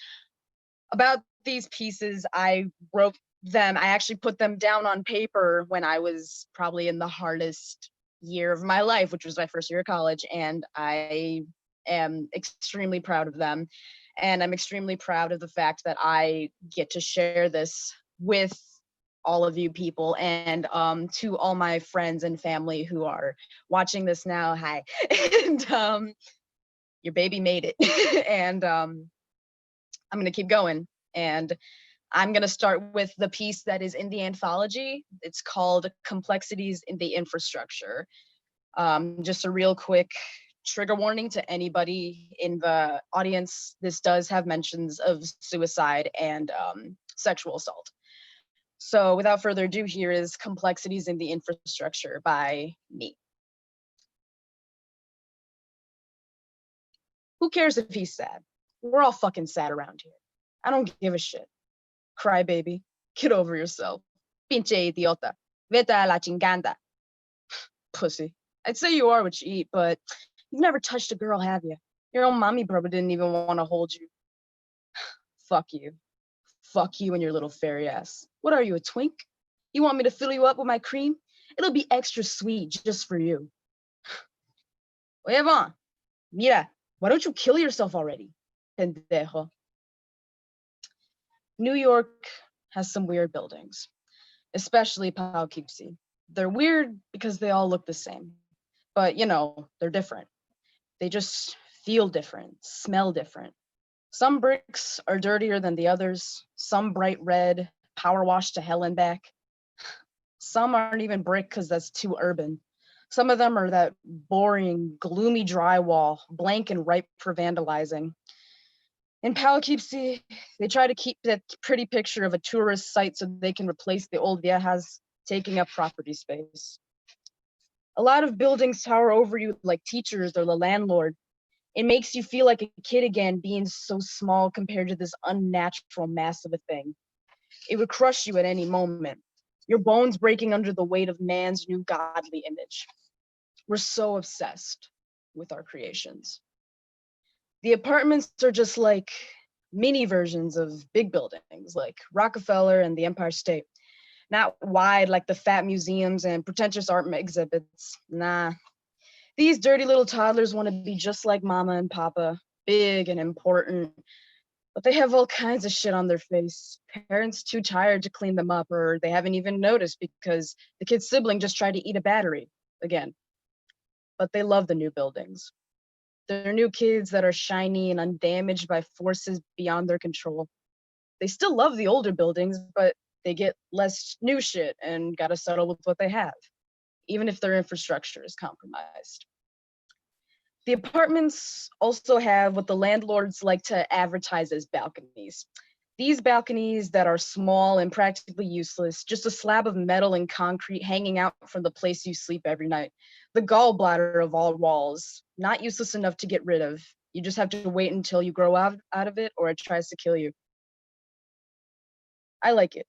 about these pieces, I wrote them, I actually put them down on paper when I was probably in the hardest year of my life, which was my first year of college, and I am extremely proud of them. And I'm extremely proud of the fact that I get to share this with all of you people, and to all my friends and family who are watching this now, hi. And your baby made it. And I'm gonna keep going. And I'm gonna start with the piece that is in the anthology. It's called Complexities in the Infrastructure. Just a real quick trigger warning to anybody in the audience. This does have mentions of suicide and sexual assault. So without further ado, here is Complexities in the Infrastructure by me. Who cares if he's sad? We're all fucking sad around here. I don't give a shit. Cry baby, get over yourself. Pinche idiota. Vete a la chingada. Pussy. I'd say you are what you eat, but you've never touched a girl, have you? Your own mommy probably didn't even want to hold you. Fuck you. Fuck you and your little fairy ass. What are you, a twink? You want me to fill you up with my cream? It'll be extra sweet just for you. Oye, Vaughn, mira, why don't you kill yourself already? Pendejo. New York has some weird buildings, especially Poughkeepsie. They're weird because they all look the same, but you know, they're different. They just feel different, smell different. Some bricks are dirtier than the others, some bright red, power washed to hell and back. Some aren't even brick because that's too urban. Some of them are that boring, gloomy drywall, blank and ripe for vandalizing. In Poughkeepsie, they try to keep that pretty picture of a tourist site so they can replace the old viejas taking up property space. A lot of buildings tower over you like teachers or the landlord. It makes you feel like a kid again, being so small compared to this unnatural mass of a thing. It would crush you at any moment. Your bones breaking under the weight of man's new godly image. We're so obsessed with our creations. The apartments are just like mini versions of big buildings like Rockefeller and the Empire State. not wide like the fat museums and pretentious art exhibits. Nah, these dirty little toddlers want to be just like mama and papa, big and important, but they have all kinds of shit on their face. Parents too tired to clean them up, or they haven't even noticed because the kid's sibling just tried to eat a battery again. But they love the new buildings. They're new kids that are shiny and undamaged by forces beyond their control. They still love the older buildings, but they get less new shit and gotta settle with what they have, even if their infrastructure is compromised. The apartments also have what the landlords like to advertise as balconies. These balconies that are small and practically useless, just a slab of metal and concrete hanging out from the place you sleep every night. The gallbladder of all walls, not useless enough to get rid of. You just have to wait until you grow out of it or it tries to kill you. I like it.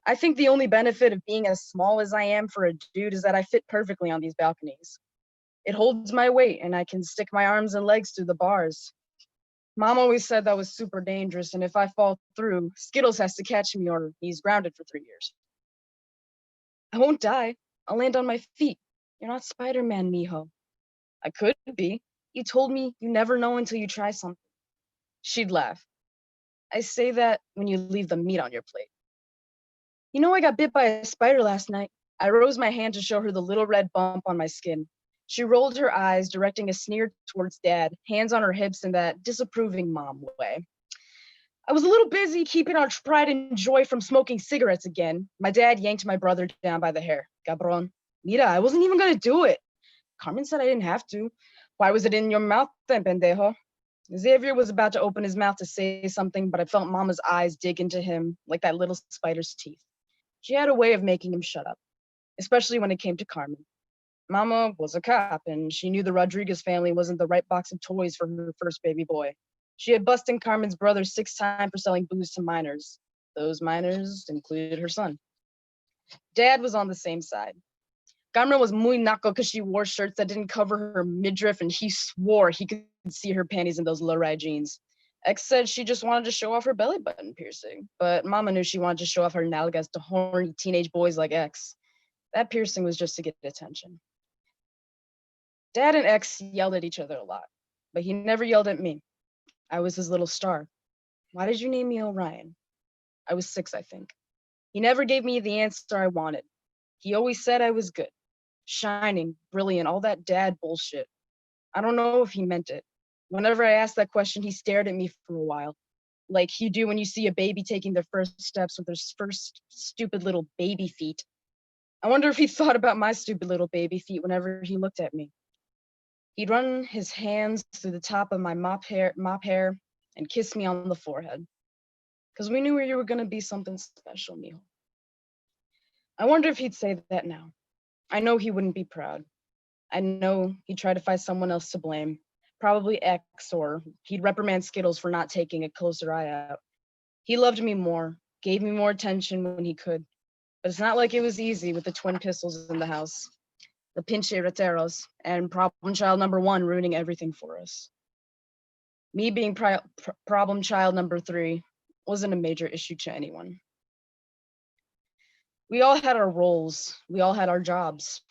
I think the only benefit of being as small as I am for a dude is that I fit perfectly on these balconies. It holds my weight and I can stick my arms and legs through the bars. Mom always said that was super dangerous, and if I fall through, Skittles has to catch me or he's grounded for 3 years. I won't die. I'll land on my feet. You're not Spider-Man, mijo. I could be. You told me you never know until you try something. She'd laugh. I say that when you leave the meat on your plate. You know, I got bit by a spider last night. I rose my hand to show her the little red bump on my skin. She rolled her eyes, directing a sneer towards Dad, hands on her hips in that disapproving mom way. I was a little busy keeping our pride and joy from smoking cigarettes again. My dad yanked my brother down by the hair. Cabron. Mira, I wasn't even gonna do it. Carmen said I didn't have to. Why was it in your mouth then, pendejo? Xavier was about to open his mouth to say something, but I felt Mama's eyes dig into him like that little spider's teeth. She had a way of making him shut up, especially when it came to Carmen. Mama was a cop, and she knew the Rodriguez family wasn't the right box of toys for her first baby boy. She had busted Carmen's brother 6 times for selling booze to minors. Those minors included her son. Dad was on the same side. Carmen was muy naco because she wore shirts that didn't cover her midriff, and he swore he could see her panties in those low-rise jeans. X said she just wanted to show off her belly button piercing, but Mama knew she wanted to show off her nalgas to horny teenage boys like X. That piercing was just to get attention. Dad and X yelled at each other a lot, but he never yelled at me. I was his little star. Why did you name me Orion? I was 6, I think. He never gave me the answer I wanted. He always said I was good, shining, brilliant, all that dad bullshit. I don't know if he meant it. Whenever I asked that question, he stared at me for a while, like you do when you see a baby taking their first steps with their first stupid little baby feet. I wonder if he thought about my stupid little baby feet whenever he looked at me. He'd run his hands through the top of my mop hair and kiss me on the forehead. Because we knew you were going to be something special, mijo. I wonder if he'd say that now. I know he wouldn't be proud. I know he'd try to find someone else to blame. Probably X, or he'd reprimand Skittles for not taking a closer eye out. He loved me more, gave me more attention when he could. But it's not like it was easy with the twin pistols in the house. The pinche rateros, and problem child number 1 ruining everything for us. Me being problem child number 3 wasn't a major issue to anyone. We all had our roles. We all had our jobs.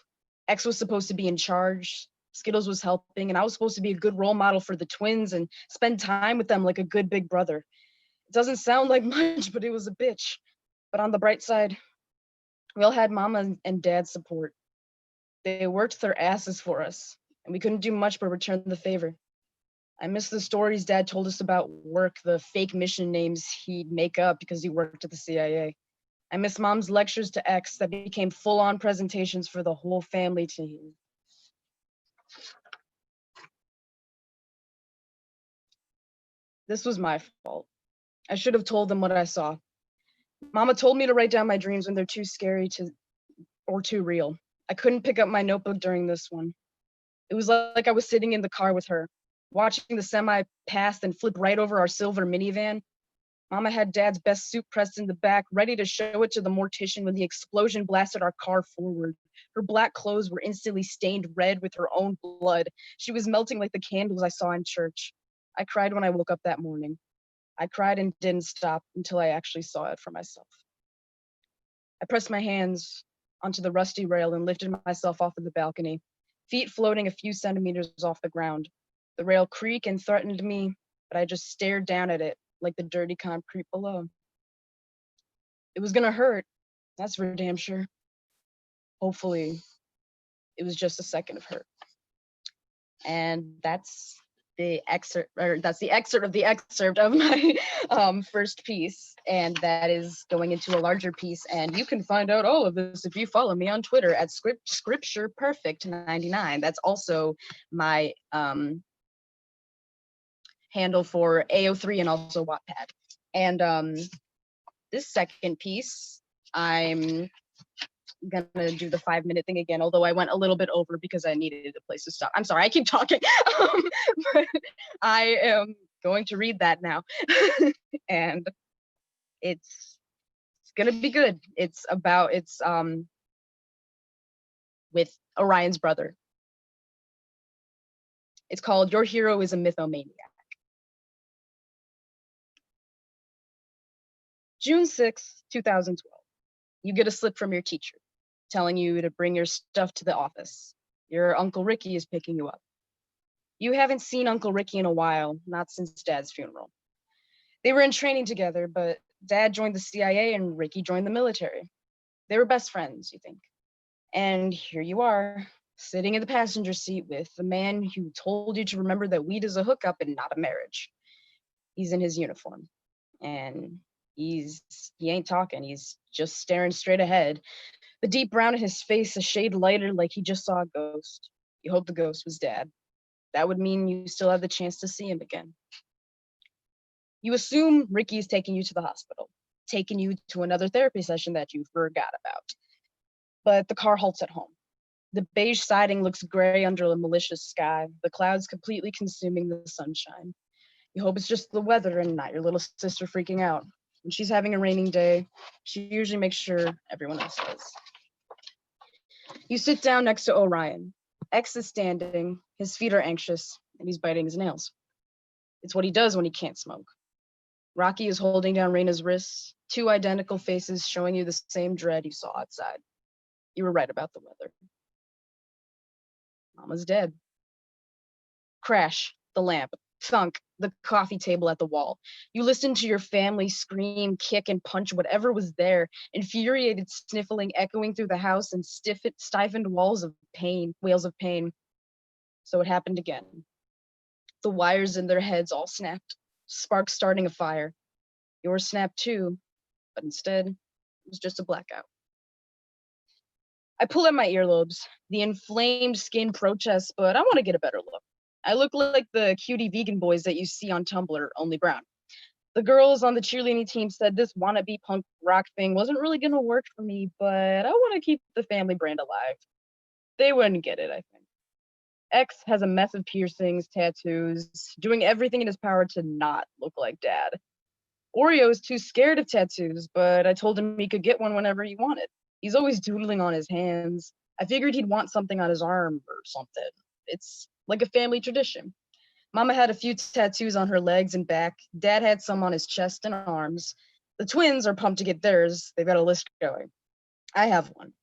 X was supposed to be in charge. Skittles was helping, and I was supposed to be a good role model for the twins and spend time with them like a good big brother. It doesn't sound like much, but it was a bitch. But on the bright side, we all had Mama and Dad's support. They worked their asses for us, and we couldn't do much but return the favor. I miss the stories Dad told us about work, the fake mission names he'd make up because he worked at the CIA. I miss Mom's lectures to X that became full-on presentations for the whole family to hear. This was my fault. I should have told them what I saw. Mama told me to write down my dreams when they're too scary or too real. I couldn't pick up my notebook during this one. It was like I was sitting in the car with her, watching the semi pass and flip right over our silver minivan. Mama had Dad's best suit pressed in the back, ready to show it to the mortician when the explosion blasted our car forward. Her black clothes were instantly stained red with her own blood. She was melting like the candles I saw in church. I cried when I woke up that morning. I cried and didn't stop until I actually saw it for myself. I pressed my hands onto the rusty rail and lifted myself off of the balcony, feet floating a few centimeters off the ground. The rail creaked and threatened me, but I just stared down at it like the dirty concrete below. It was gonna hurt, that's for damn sure. Hopefully, it was just a second of hurt. And that's the excerpt, or that's the excerpt of my first piece, and that is going into a larger piece. And you can find out all of this if you follow me on Twitter at scriptureperfect99. That's also my handle for AO3 and also Wattpad. And this second piece, I'm gonna do the 5-minute thing again, although I went a little bit over because I needed a place to stop. I'm sorry, I keep talking. But I am going to read that now. And it's gonna be good. It's with Orion's brother. It's called Your Hero is a Mythomaniac. June 6, 2012. You get a slip from your teacher telling you to bring your stuff to the office. Your Uncle Ricky is picking you up. You haven't seen Uncle Ricky in a while, not since Dad's funeral. They were in training together, but Dad joined the CIA and Ricky joined the military. They were best friends, you think. And here you are, sitting in the passenger seat with the man who told you to remember that weed is a hookup and not a marriage. He's in his uniform, and he ain't talking. He's just staring straight ahead. The deep brown in his face a shade lighter, like he just saw a ghost. You hope the ghost was Dad. That would mean you still have the chance to see him again. You assume Ricky's taking you to the hospital, taking you to another therapy session that you forgot about. But the car halts at home. The beige siding looks gray under a malicious sky, the clouds completely consuming the sunshine. You hope it's just the weather and not your little sister freaking out. When she's having a raining day, she usually makes sure everyone else does. You sit down next to Orion. X is standing, his feet are anxious, and he's biting his nails. It's what he does when he can't smoke. Rocky is holding down Raina's wrists, two identical faces showing you the same dread you saw outside. You were right about the weather. Mama's dead. Crash, the lamp. Thunk, the coffee table at the wall. You listened to your family scream, kick, and punch whatever was there, infuriated sniffling echoing through the house and stifled wails of pain. So it happened again. The wires in their heads all snapped, sparks starting a fire. Yours snapped too, but instead, it was just a blackout. I pull at my earlobes. The inflamed skin protests, but I want to get a better look. I look like the cutie vegan boys that you see on Tumblr, only brown. The girls on the cheerleading team said this wannabe punk rock thing wasn't really gonna work for me, but I want to keep the family brand alive. They wouldn't get it, I think. X has a mess of piercings, tattoos, doing everything in his power to not look like Dad. Oreo is too scared of tattoos, but I told him he could get one whenever he wanted. He's always doodling on his hands. I figured he'd want something on his arm or something. It's like a family tradition. Mama had a few tattoos on her legs and back. Dad had some on his chest and arms. The twins are pumped to get theirs. They've got a list going. I have one.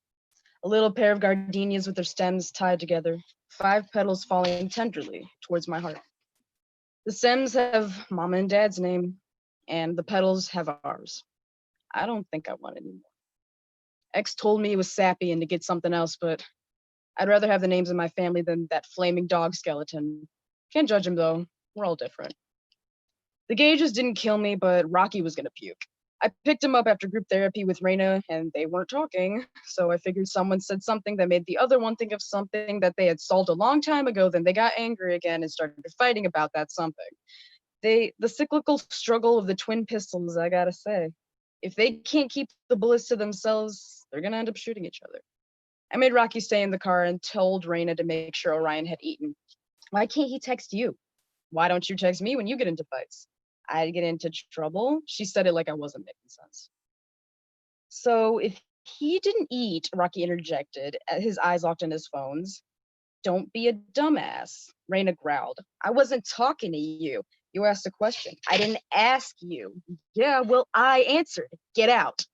A little pair of gardenias with their stems tied together, 5 petals falling tenderly towards my heart. The stems have Mama and Dad's name, and the petals have ours. I don't think I want any more. X told me it was sappy and to get something else, but I'd rather have the names of my family than that flaming dog skeleton. Can't judge him though, we're all different. The gauges didn't kill me, but Rocky was gonna puke. I picked him up after group therapy with Raina, and they weren't talking, so I figured someone said something that made the other one think of something that they had solved a long time ago, then they got angry again and started fighting about that something. The cyclical struggle of the twin pistols, I gotta say. If they can't keep the bullets to themselves, they're gonna end up shooting each other. I made Rocky stay in the car and told Raina to make sure Orion had eaten. Why can't he text you? Why don't you text me when you get into fights? I'd get into trouble. She said it like I wasn't making sense. So if he didn't eat, Rocky interjected, his eyes locked in his phones. Don't be a dumbass, Raina growled. I wasn't talking to you. You asked a question. I didn't ask you. Yeah, well, I answered. Get out.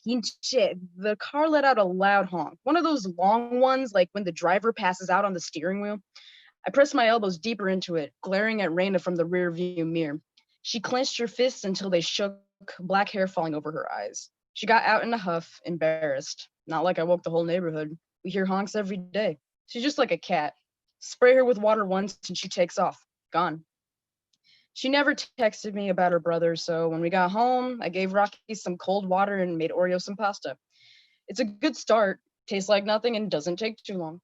Pinche, the car let out a loud honk. One of those long ones, like when the driver passes out on the steering wheel. I pressed my elbows deeper into it, glaring at Raina from the rear view mirror. She clenched her fists until they shook, black hair falling over her eyes. She got out in a huff, embarrassed. Not like I woke the whole neighborhood. We hear honks every day. She's just like a cat. Spray her with water once and she takes off. Gone. She never texted me about her brother, so when we got home, I gave Rocky some cold water and made Oreo some pasta. It's a good start, tastes like nothing and doesn't take too long.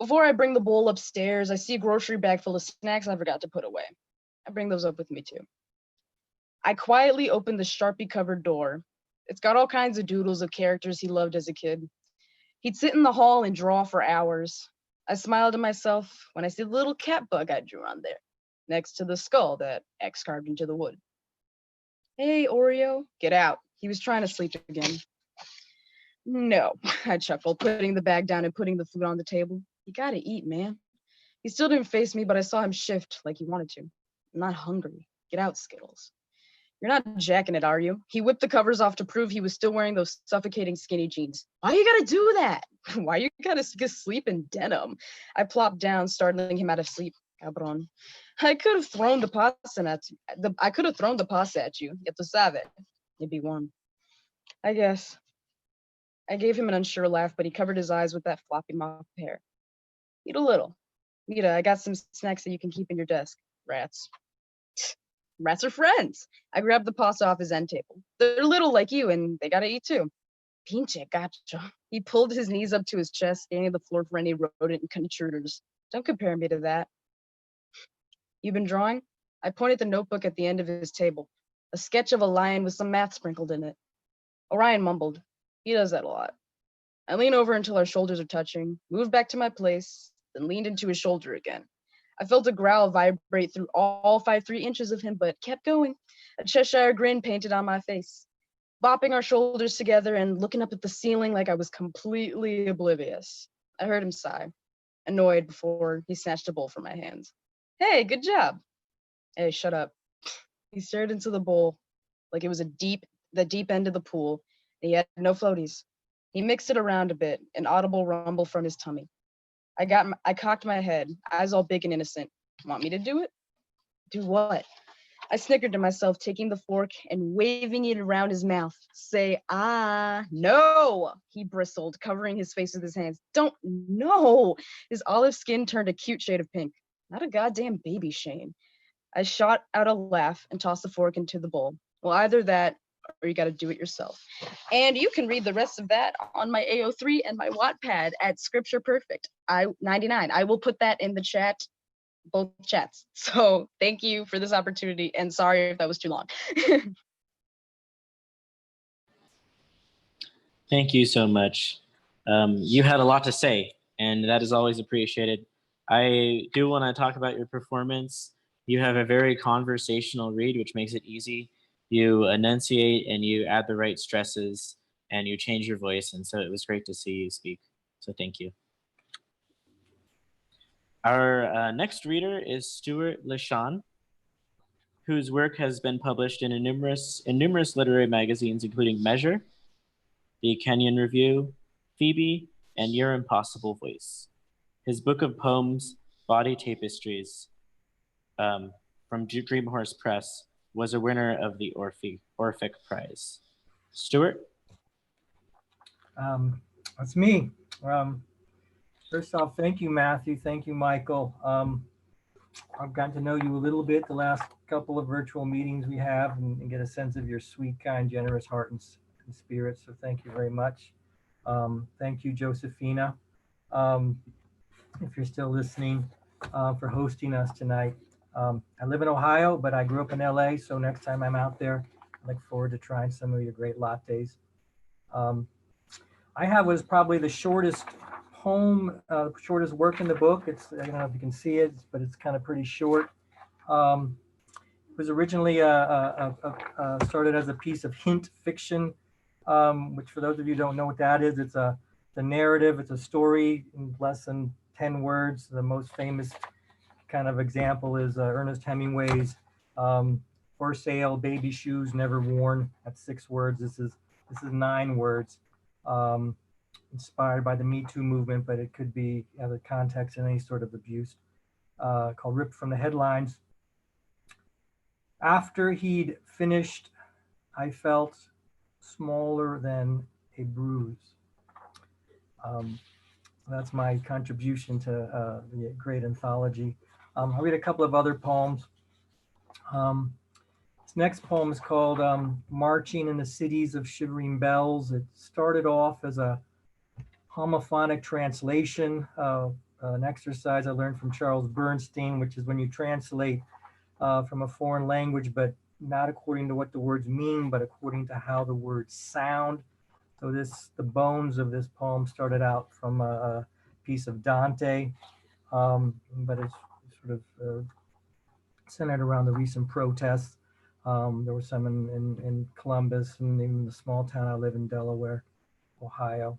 Before I bring the bowl upstairs, I see a grocery bag full of snacks I forgot to put away. I bring those up with me too. I quietly open the Sharpie-covered door. It's got all kinds of doodles of characters he loved as a kid. He'd sit in the hall and draw for hours. I smile to myself when I see the little cat bug I drew on there, next to the skull that X carved into the wood. Hey, Oreo, get out. He was trying to sleep again. No, I chuckled, putting the bag down and putting the food on the table. You gotta eat, man. He still didn't face me, but I saw him shift like he wanted to. I'm not hungry. Get out, Skittles. You're not jacking it, are you? He whipped the covers off to prove he was still wearing those suffocating skinny jeans. Why you gotta do that? Why you gotta sleep in denim? I plopped down, startling him out of sleep. Cabron. I could have thrown the pasta at you. I could have thrown the pasta at you. Ya tu sabe. You'd be warm. I guess. I gave him an unsure laugh, but he covered his eyes with that floppy mop of hair. Eat a little. Mira, I got some snacks that you can keep in your desk. Rats. Rats are friends. I grabbed the pasta off his end table. They're little like you, and they gotta eat too. Pinche gotcha. He pulled his knees up to his chest, scanning the floor for any rodent intruders. Don't compare me to that. You been drawing? I pointed the notebook at the end of his table. A sketch of a lion with some math sprinkled in it. Orion mumbled. He does that a lot. I lean over until our shoulders are touching, moved back to my place, then leaned into his shoulder again. I felt a growl vibrate through all 5'3" inches of him, but kept going. A Cheshire grin painted on my face. Bopping our shoulders together and looking up at the ceiling like I was completely oblivious. I heard him sigh, annoyed before he snatched a bowl from my hands. Hey, good job. Hey, shut up. He stared into the bowl like it was the deep end of the pool, and he had no floaties. He mixed it around a bit, an audible rumble from his tummy. I cocked my head, eyes all big and innocent. Want me to do it? Do what? I snickered to myself, taking the fork and waving it around his mouth. Say, no, he bristled, covering his face with his hands. Don't, no. His olive skin turned a cute shade of pink. Not a goddamn baby, Shane. I shot out a laugh and tossed the fork into the bowl. Well, either that or you got to do it yourself. And you can read the rest of that on my AO3 and my Wattpad at Scripture Perfect. 99. I will put that in the chat, both chats. So thank you for this opportunity, and sorry if that was too long. Thank you so much. You had a lot to say, and that is always appreciated. I do want to talk about your performance. You have a very conversational read, which makes it easy. You enunciate and you add the right stresses and you change your voice. And so it was great to see you speak. So thank you. Our next reader is Stuart LeSean, whose work has been published in numerous literary magazines, including Measure, The Kenyon Review, Phoebe, and Your Impossible Voice. His book of poems, Body Tapestries, from Dreamhorse Press, was a winner of the Orphic Prize. Stuart? That's me. First off, thank you, Matthew. Thank you, Michael. I've gotten to know you a little bit the last couple of virtual meetings we have and get a sense of your sweet, kind, generous heart and spirit. So thank you very much. Thank you, Josephina, if you're still listening, for hosting us tonight. I live in Ohio, but I grew up in LA. So next time I'm out there, I look forward to trying some of your great lattes. I have was probably the shortest poem, shortest work in the book. It's, I don't know if you can see it, but it's kind of pretty short. It was originally started as a piece of hint fiction, which for those of you who don't know what that is, it's the narrative. It's a story in less than 10 words. The most famous kind of example is Ernest Hemingway's For Sale, Baby Shoes Never Worn. That's 6 words. This is This is 9 words, inspired by the Me Too movement, but it could be other context in any sort of abuse, called Ripped from the Headlines. After he'd finished, I felt smaller than a bruise. That's my contribution to the great anthology. I'll read a couple of other poems. This next poem is called Marching in the Cities of Shivering Bells. It started off as a homophonic translation of an exercise I learned from Charles Bernstein, which is when you translate from a foreign language, but not according to what the words mean, but according to how the words sound. So the bones of this poem started out from a piece of Dante, but it's sort of centered around the recent protests. There were some in Columbus and even the small town I live in, Delaware, Ohio.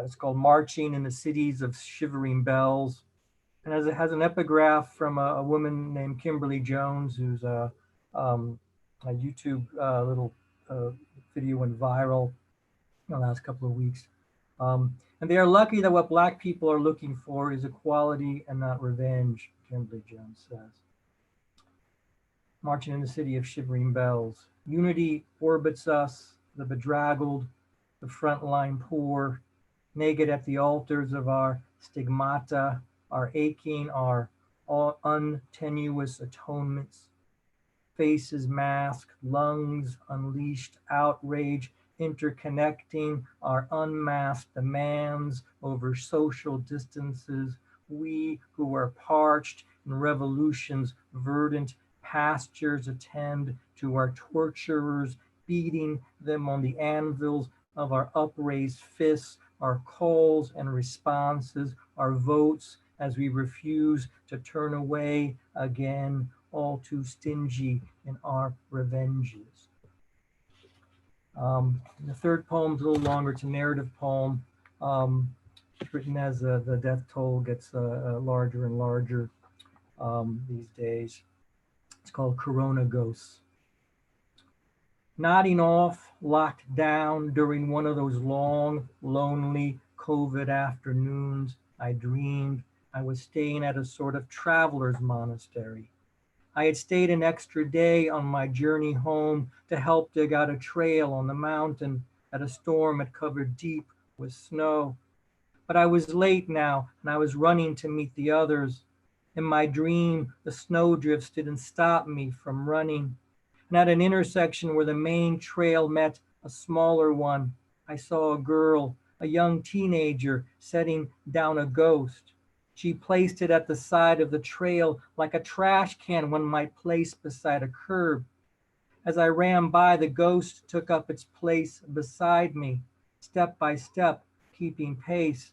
It's called Marching in the Cities of Shivering Bells. And it has an epigraph from a woman named Kimberly Jones, who's a YouTube little video went viral in the last couple of weeks. And they are lucky that what Black people are looking for is equality and not revenge, Kimberly Jones says. Marching in the City of Shivering Bells. Unity orbits us, the bedraggled, the frontline poor, naked at the altars of our stigmata, our aching, our untenuous atonements. Faces masked, lungs unleashed, outrage interconnecting our unmasked demands over social distances. We who are parched in revolution's verdant pastures attend to our torturers, beating them on the anvils of our upraised fists, our calls and responses, our votes as we refuse to turn away again, all too stingy in our revenges. The third poem's a little longer. It's a narrative poem. It's written as the death toll gets larger and larger these days. It's called Corona Ghosts. Nodding off, locked down during one of those long, lonely COVID afternoons, I dreamed I was staying at a sort of traveler's monastery. I had stayed an extra day on my journey home to help dig out a trail on the mountain that a storm had covered deep with snow. But I was late now, and I was running to meet the others. In my dream, the snowdrifts didn't stop me from running. And at an intersection where the main trail met a smaller one, I saw a girl, a young teenager, setting down a ghost. She placed it at the side of the trail like a trash can one might place beside a curb. As I ran by, the ghost took up its place beside me, step by step, keeping pace.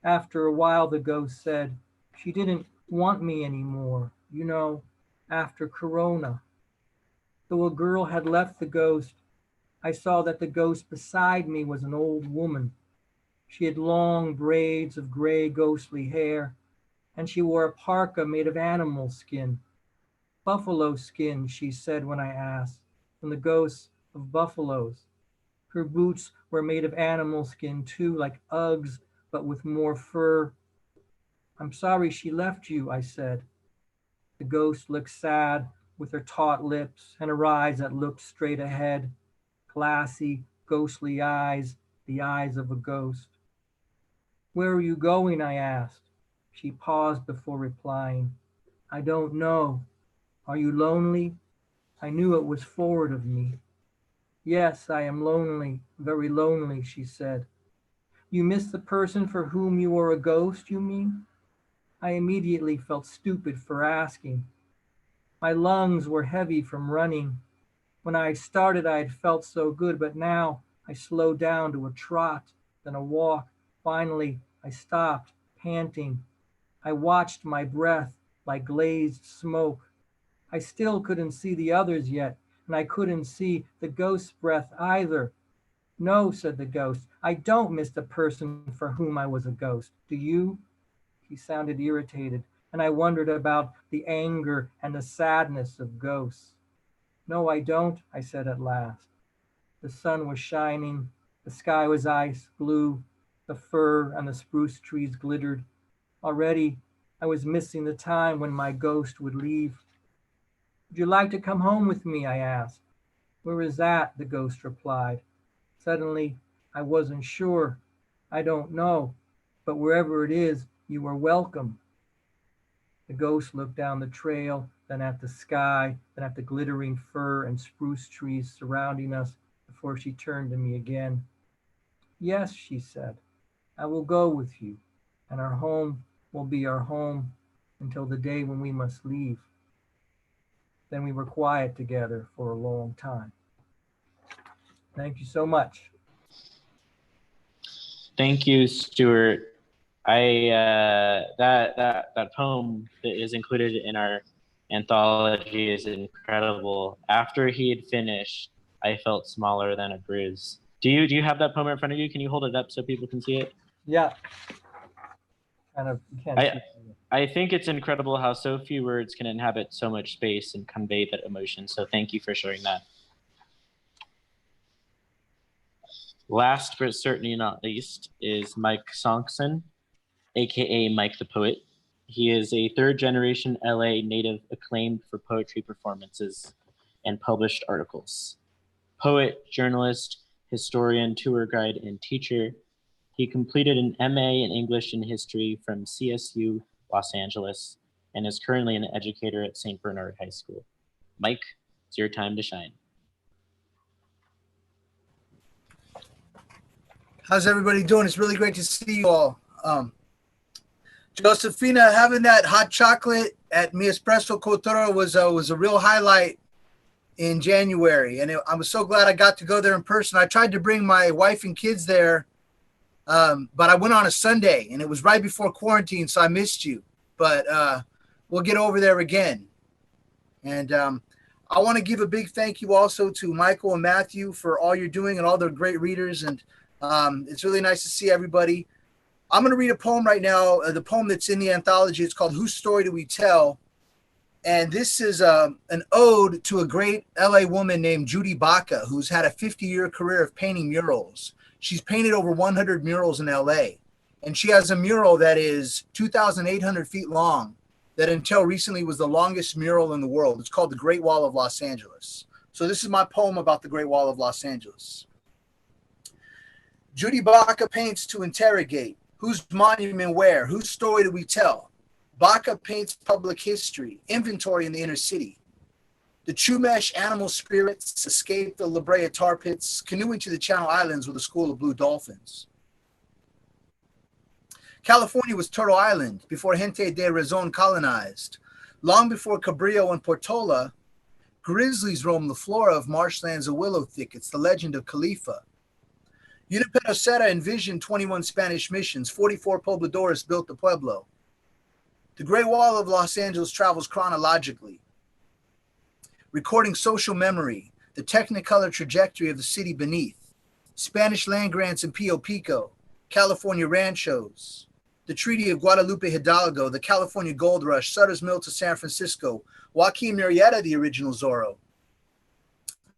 After a while, the ghost said, she didn't want me anymore, you know, after Corona. Though a girl had left the ghost, I saw that the ghost beside me was an old woman. She had long braids of gray ghostly hair, and she wore a parka made of animal skin. Buffalo skin, she said when I asked, from the ghosts of buffaloes. Her boots were made of animal skin too, like Uggs, but with more fur. I'm sorry she left you, I said. The ghost looked sad with her taut lips and her eyes that looked straight ahead. Glassy, ghostly eyes, the eyes of a ghost. Where are you going? I asked. She paused before replying. I don't know. Are you lonely? I knew it was forward of me. Yes, I am lonely, very lonely, she said. You miss the person for whom you are a ghost, you mean? I immediately felt stupid for asking. My lungs were heavy from running. When I started, I had felt so good, but now I slowed down to a trot, then a walk. Finally, I stopped, panting. I watched my breath like glazed smoke. I still couldn't see the others yet, and I couldn't see the ghost's breath either. No, said the ghost, I don't miss the person for whom I was a ghost. Do you? He sounded irritated, and I wondered about the anger and the sadness of ghosts. No, I don't, I said at last. The sun was shining, the sky was ice blue, the fir and the spruce trees glittered. Already, I was missing the time when my ghost would leave. Would you like to come home with me? I asked. Where is that? The ghost replied. Suddenly, I wasn't sure. I don't know, but wherever it is, you are welcome. The ghost looked down the trail, then at the sky, then at the glittering fir and spruce trees surrounding us before she turned to me again. Yes, she said, I will go with you, and our home will be our home until the day when we must leave. Then we were quiet together for a long time. Thank you so much. Thank you, Stuart. That poem that is included in our anthology is incredible. After he had finished, I felt smaller than a bruise. Do you have that poem in front of you? Can you hold it up so people can see it? Yeah. Kind of, you can't see. I think it's incredible how so few words can inhabit so much space and convey that emotion. So thank you for sharing that. Last but certainly not least is Mike Sonkson, aka Mike the Poet. He is a third generation LA native acclaimed for poetry performances and published articles. Poet, journalist, historian, tour guide, and teacher. He completed an MA in English and History from CSU Los Angeles and is currently an educator at St. Bernard High School. Mike, it's your time to shine. How's everybody doing? It's really great to see you all. Josefina, having that hot chocolate at Mi Espresso Mi Cultura was a real highlight in January, and I was so glad I got to go there in person. I tried to bring my wife and kids there, but I went on a Sunday, and it was right before quarantine, so I missed you. But we'll get over there again. And I want to give a big thank you also to Michael and Matthew for all you're doing and all the great readers. And it's really nice to see everybody. I'm going to read a poem right now, the poem that's in the anthology. It's called Whose Story Do We Tell? And this is an ode to a great LA woman named Judy Baca, who's had a 50-year career of painting murals. She's painted over 100 murals in LA. And she has a mural that is 2,800 feet long that until recently was the longest mural in the world. It's called the Great Wall of Los Angeles. So this is my poem about the Great Wall of Los Angeles. Judy Baca paints to interrogate. Whose monument where? Whose story do we tell? Baca paints public history, inventory in the inner city. The Chumash animal spirits escaped the La Brea tar pits, canoeing to the Channel Islands with a school of blue dolphins. California was Turtle Island before Gente de Razon colonized. Long before Cabrillo and Portola, grizzlies roamed the flora of marshlands and willow thickets, the legend of Khalifa. Junipero Serra envisioned 21 Spanish missions, 44 pobladores built the pueblo. The Great Wall of Los Angeles travels chronologically, recording social memory, the technicolor trajectory of the city beneath, Spanish land grants in Pio Pico, California ranchos, the Treaty of Guadalupe Hidalgo, the California Gold Rush, Sutter's Mill to San Francisco, Joaquin Murrieta, the original Zorro.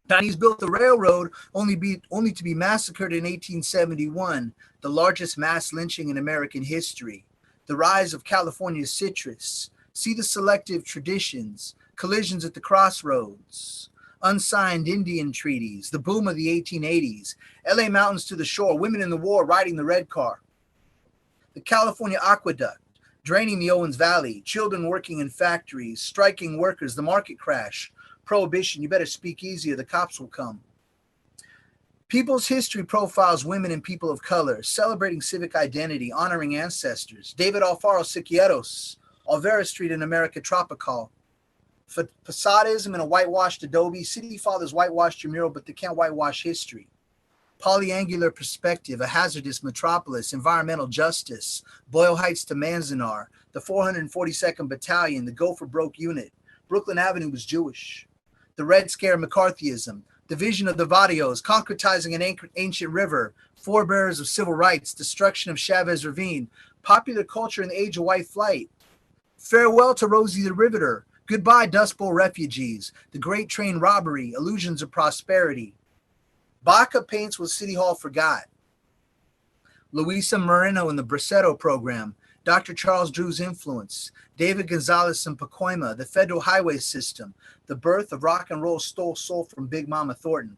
Chinese built the railroad only to be massacred in 1871, the largest mass lynching in American history. The rise of California's citrus. See the selective traditions, collisions at the crossroads, unsigned Indian treaties, the boom of the 1880s, LA mountains to the shore, women in the war riding the red car. The California aqueduct, draining the Owens Valley, children working in factories, striking workers, the market crash, prohibition, you better speak easier, the cops will come. People's history profiles women and people of color, celebrating civic identity, honoring ancestors. David Alfaro Siqueiros, Olvera Street in America Tropical. Facadism and a whitewashed adobe. City fathers whitewashed your mural, but they can't whitewash history. Polyangular perspective, a hazardous metropolis, environmental justice, Boyle Heights to Manzanar, the 442nd Battalion, the Go for Broke unit. Brooklyn Avenue was Jewish. The Red Scare, McCarthyism, division of the Barrios, concretizing an ancient river, forebearers of civil rights, destruction of Chavez Ravine, popular culture in the age of white flight. Farewell to Rosie the Riveter, goodbye Dust Bowl refugees, the Great Train robbery, illusions of prosperity. Baca paints what City Hall forgot. Luisa Moreno in the Braceto program, Dr. Charles Drew's influence, David Gonzalez in Pacoima, the federal highway system, the birth of rock and roll stole soul from Big Mama Thornton.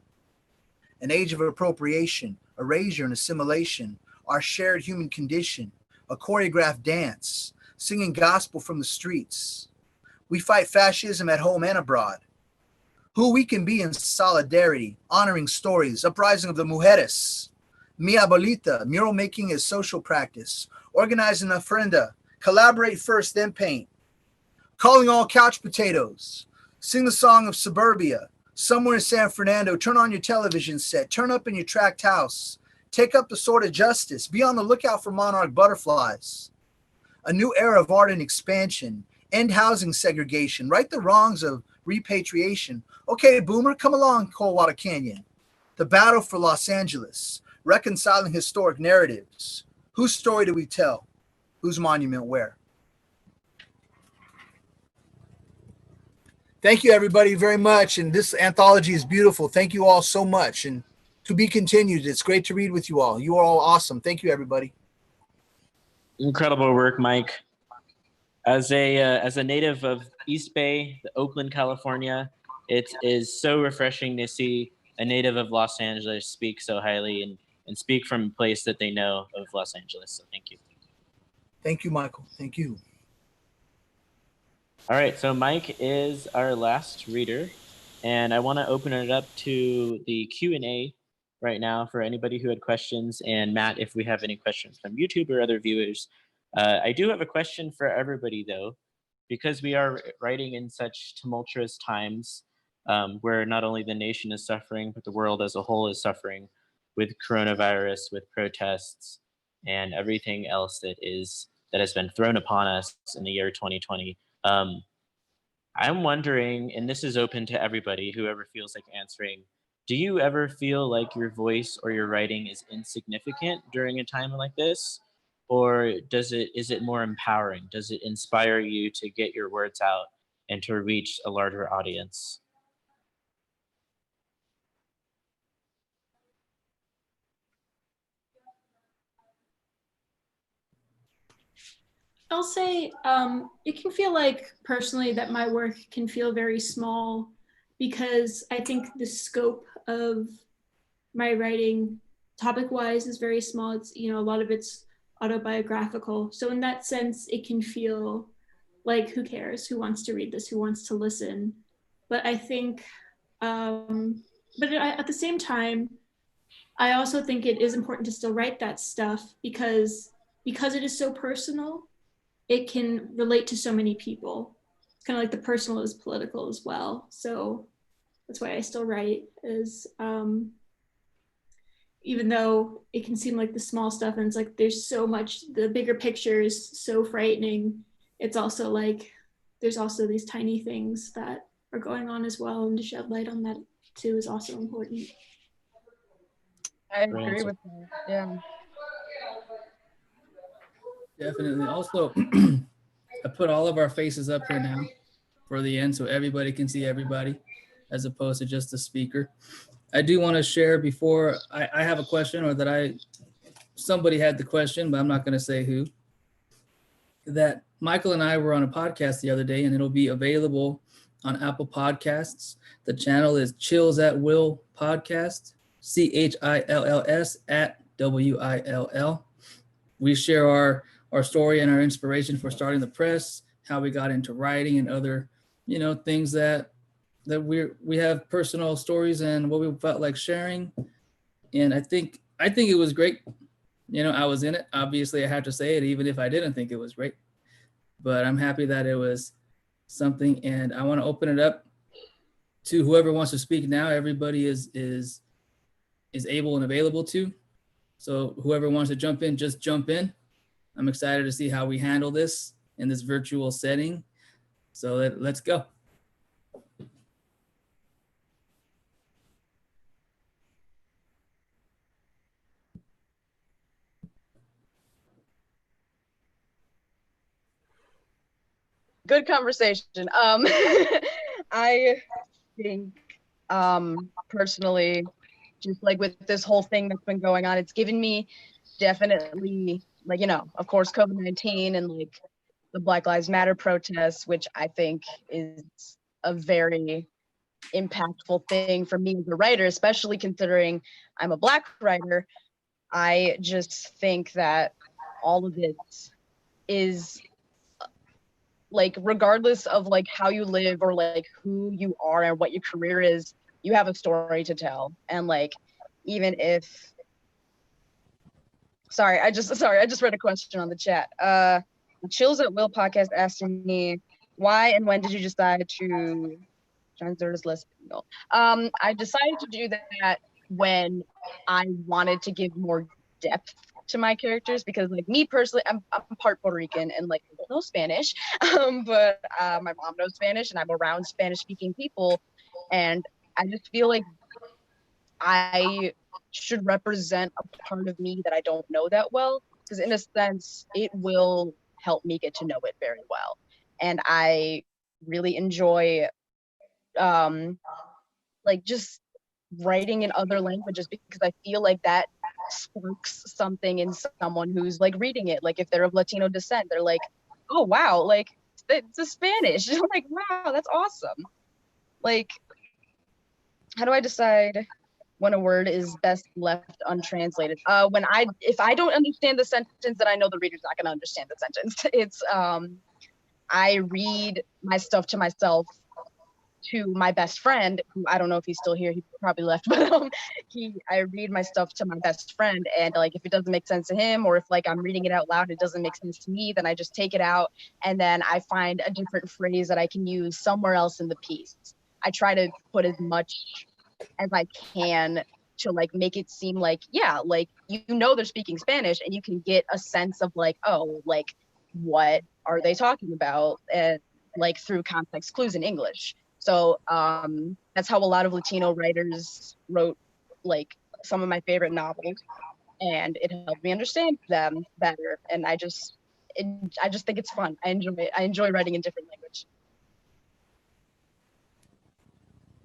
An age of appropriation, erasure and assimilation, our shared human condition, a choreographed dance, singing gospel from the streets. We fight fascism at home and abroad. Who we can be in solidarity, honoring stories, uprising of the mujeres. Mi abuelita, mural making is social practice. Organize an ofrenda, collaborate first, then paint. Calling all couch potatoes. Sing the song of suburbia. Somewhere in San Fernando, turn on your television set, turn up in your tract house. Take up the sword of justice. Be on the lookout for monarch butterflies. A new era of art and expansion. End housing segregation. Right the wrongs of repatriation. Okay, boomer, come along, Coldwater Canyon. The battle for Los Angeles. Reconciling historic narratives. Whose story do we tell? Whose monument where? Thank you, everybody, very much. And this anthology is beautiful. Thank you all so much. And to be continued. It's great to read with you all. You are all awesome. Thank you, everybody. Incredible work, Mike. As a native of East Bay, Oakland, California, it is so refreshing to see a native of Los Angeles speak so highly and speak from a place that they know of Los Angeles. So thank you. Thank you, Michael. Thank you. All right, so Mike is our last reader, and I want to open it up to the Q&A right now for anybody who had questions. And Matt, if we have any questions from YouTube or other viewers. I do have a question for everybody, though, because we are writing in such tumultuous times where not only the nation is suffering, but the world as a whole is suffering with coronavirus, with protests, and everything else that has been thrown upon us in the year 2020. I'm wondering, and this is open to everybody, whoever feels like answering, do you ever feel like your voice or your writing is insignificant during a time like this? Or is it more empowering? Does it inspire you to get your words out and to reach a larger audience? I'll say it can feel like personally that my work can feel very small because I think the scope of my writing topic wise is very small. It's, a lot of it's autobiographical. So in that sense, it can feel like, who cares? Who wants to read this? Who wants to listen? But I think, at the same time, I also think it is important to still write that stuff because it is so personal. It can relate to so many people. It's kind of like the personal is political as well. So that's why I still write, is even though it can seem like the small stuff and it's like there's so much, the bigger picture is so frightening. It's also like there's also these tiny things that are going on as well, and to shed light on that too is also important. I agree with that. Yeah. Definitely. Also, I put all of our faces up here now for the end so everybody can see everybody as opposed to just the speaker. I do want to share before I have a question, or that somebody had the question, but I'm not going to say who, that Michael and I were on a podcast the other day, and it'll be available on Apple Podcasts. The channel is Chills at Will Podcast, CHILLS at WILL. We share our story and our inspiration for starting the press, how we got into writing, and other, things that we have personal stories and what we felt like sharing. And I think it was great. I was in it. Obviously, I have to say it, even if I didn't think it was great. But I'm happy that it was something. And I want to open it up to whoever wants to speak now. Everybody is able and available to. So whoever wants to jump in, just jump in. I'm excited to see how we handle this in this virtual setting. So let's go. Good conversation. I think personally, just like with this whole thing that's been going on, it's given me definitely, like, you know, of course, COVID-19 and like the Black Lives Matter protests, which I think is a very impactful thing for me as a writer, especially considering I'm a Black writer. I just think that all of it is like, regardless of like how you live or like who you are and what your career is, you have a story to tell. And like, even if, I just read a question on the chat. Chills at Will podcast asking me, why and when did you decide to transgender as lesbian? I decided to do that when I wanted to give more depth to my characters, because like me personally, I'm part Puerto Rican and like I don't know Spanish, but my mom knows Spanish and I'm around Spanish speaking people, and I just feel like I should represent a part of me that I don't know that well, because in a sense it will help me get to know it very well. And I really enjoy like just writing in other languages, because I feel like that sparks something in someone who's like reading it. Like if they're of Latino descent, they're like, oh wow, like it's a Spanish. Like, wow, that's awesome. Like, how do I decide when a word is best left untranslated? If I don't understand the sentence, then I know the reader's not going to understand the sentence. It's I read my stuff to myself, to my best friend, who I don't know if he's still here, he probably left, but I read my stuff to my best friend, and like if it doesn't make sense to him, or if like I'm reading it out loud and it doesn't make sense to me, then I just take it out and then I find a different phrase that I can use somewhere else in the piece. I try to put as much as I can to like make it seem like, yeah, like you know they're speaking Spanish and you can get a sense of like, oh, like what are they talking about, and like through context clues in English. So that's how a lot of Latino writers wrote like some of my favorite novels, and it helped me understand them better. And I just think it's fun. I enjoy it. I enjoy writing in different language.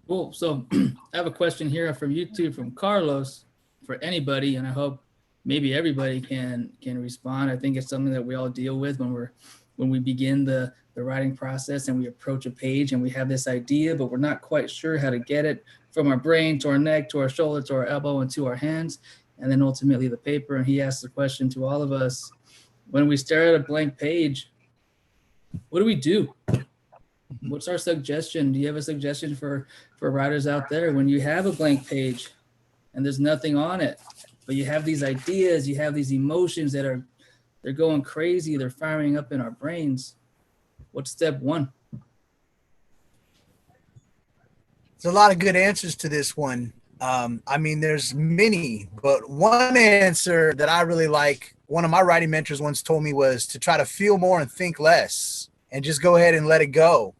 Cool. So I have a question here from YouTube from Carlos for anybody, and I hope maybe everybody can respond. I think it's something that we all deal with when we begin the writing process and we approach a page and we have this idea, but we're not quite sure how to get it from our brain to our neck to our shoulder to our elbow and to our hands, and then ultimately the paper. And he asked the question to all of us: when we stare at a blank page, what do we do? What's our suggestion? Do you have a suggestion for writers out there when you have a blank page and there's nothing on it, but you have these ideas, you have these emotions they're going crazy, they're firing up in our brains? What's step one? There's a lot of good answers to this one. I mean, there's many, but one answer that I really like, one of my writing mentors once told me, was to try to feel more and think less, and just go ahead and let it go.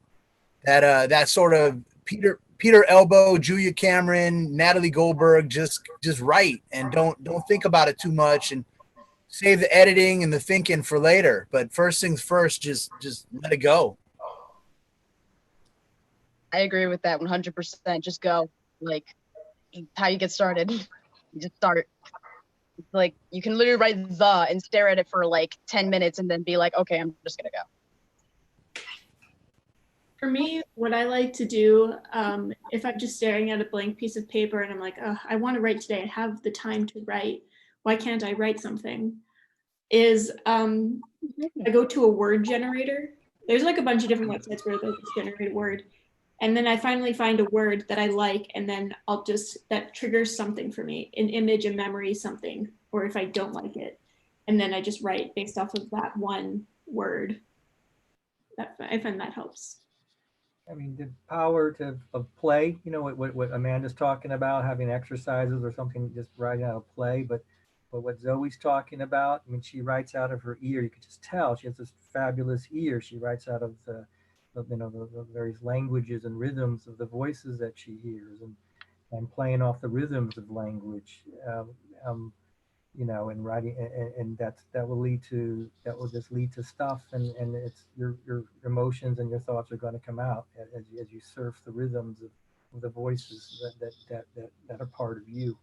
That sort of Peter Elbow, Julia Cameron, Natalie Goldberg, just write and don't think about it too much, and save the editing and the thinking for later. But first things first, just let it go. I agree with that 100%. Just go. Like, how you get started. You just start. Like, you can literally write the and stare at it for like 10 minutes and then be like, okay, I'm just gonna go. For me, what I like to do, if I'm just staring at a blank piece of paper and I'm like, oh, I want to write today, I have the time to write, why can't I write something? Is I go to a word generator. There's like a bunch of different websites where they'll just generate a word. And then I finally find a word that I like, and then that triggers something for me, an image, a memory, something, or if I don't like it. And then I just write based off of that one word. I find that helps. I mean, the power of play, you know, what Amanda's talking about, having exercises or something, just writing out a play. But what Zoe's talking about, I mean, she writes out of her ear. You could just tell she has this fabulous ear. She writes out of the various languages and rhythms of the voices that she hears, and playing off the rhythms of language. You know, and writing, and that will just lead to stuff, and it's your emotions and your thoughts are going to come out as you surf the rhythms the voices that are part of you.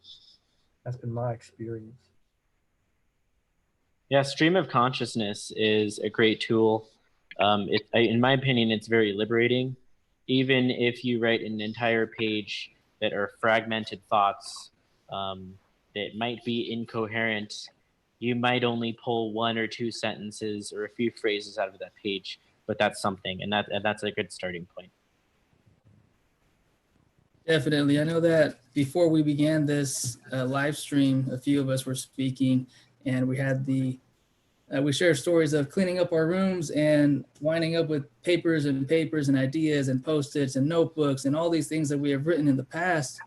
That's been my experience. Yeah, stream of consciousness is a great tool. In my opinion, it's very liberating. Even if you write an entire page that are fragmented thoughts that might be incoherent, you might only pull one or two sentences or a few phrases out of that page, but that's something, and that's a good starting point. Definitely. I know that before we began this live stream, a few of us were speaking, and we had we shared stories of cleaning up our rooms and winding up with papers and ideas and Post-its and notebooks and all these things that we have written in the past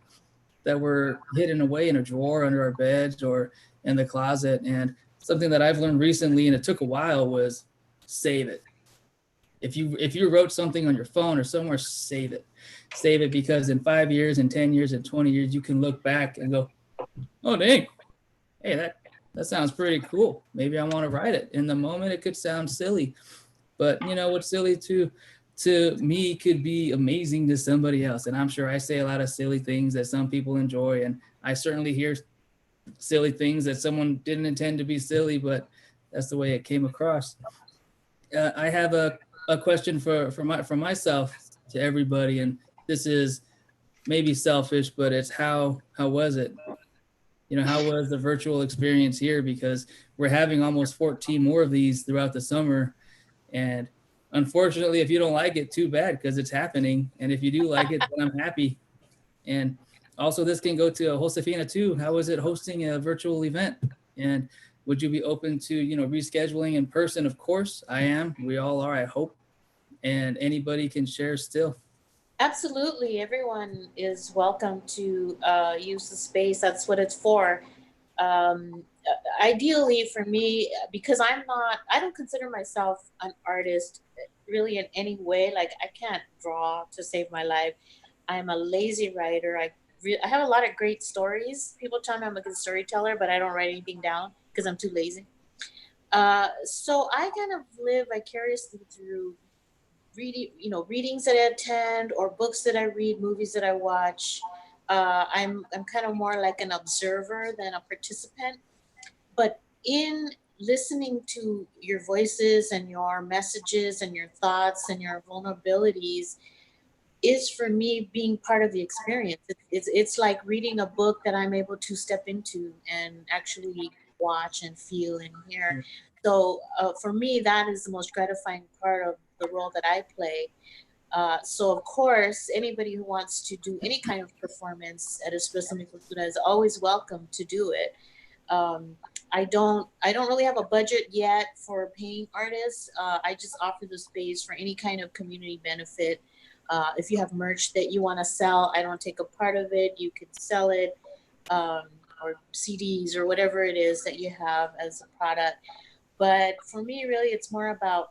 that were hidden away in a drawer under our beds or in the closet. And something that I've learned recently, and it took a while, was save it. If you wrote something on your phone or somewhere, save it. Save it, because in 5 years and 10 years and 20 years, you can look back and go, oh, dang, hey, that sounds pretty cool. Maybe I want to write it. In the moment, it could sound silly, but you know what's silly to me could be amazing to somebody else. And I'm sure I say a lot of silly things that some people enjoy, and I certainly hear silly things that someone didn't intend to be silly, but that's the way it came across. I have a question for myself to everybody, and this is maybe selfish, but it's how was it? You know, how was the virtual experience here? Because we're having almost 14 more of these throughout the summer, and unfortunately, if you don't like it, too bad, because it's happening. And if you do like it, then I'm happy. And also, this can go to Josefina too. How was it hosting a virtual event? And would you be open to, rescheduling in person? Of course, I am. We all are, I hope. And anybody can share still. Absolutely, everyone is welcome to use the space. That's what it's for. Ideally for me, because I don't consider myself an artist really in any way. Like, I can't draw to save my life. I'm a lazy writer. I have a lot of great stories. People tell me I'm a good storyteller, but I don't write anything down because I'm too lazy. So I kind of live vicariously through readings that I attend, or books that I read, movies that I watch. I'm kind of more like an observer than a participant. But in listening to your voices and your messages and your thoughts and your vulnerabilities is, for me, being part of the experience. It's like reading a book that I'm able to step into and actually watch and feel and hear. So for me, that is the most gratifying part of the role that I play. So of course, anybody who wants to do any kind of performance at Espresso Mi Cultura is always welcome to do it. I don't really have a budget yet for paying artists. I just offer the space for any kind of community benefit. If you have merch that you want to sell, I don't take a part of it. You can sell it, or CDs or whatever it is that you have as a product. But for me, really, it's more about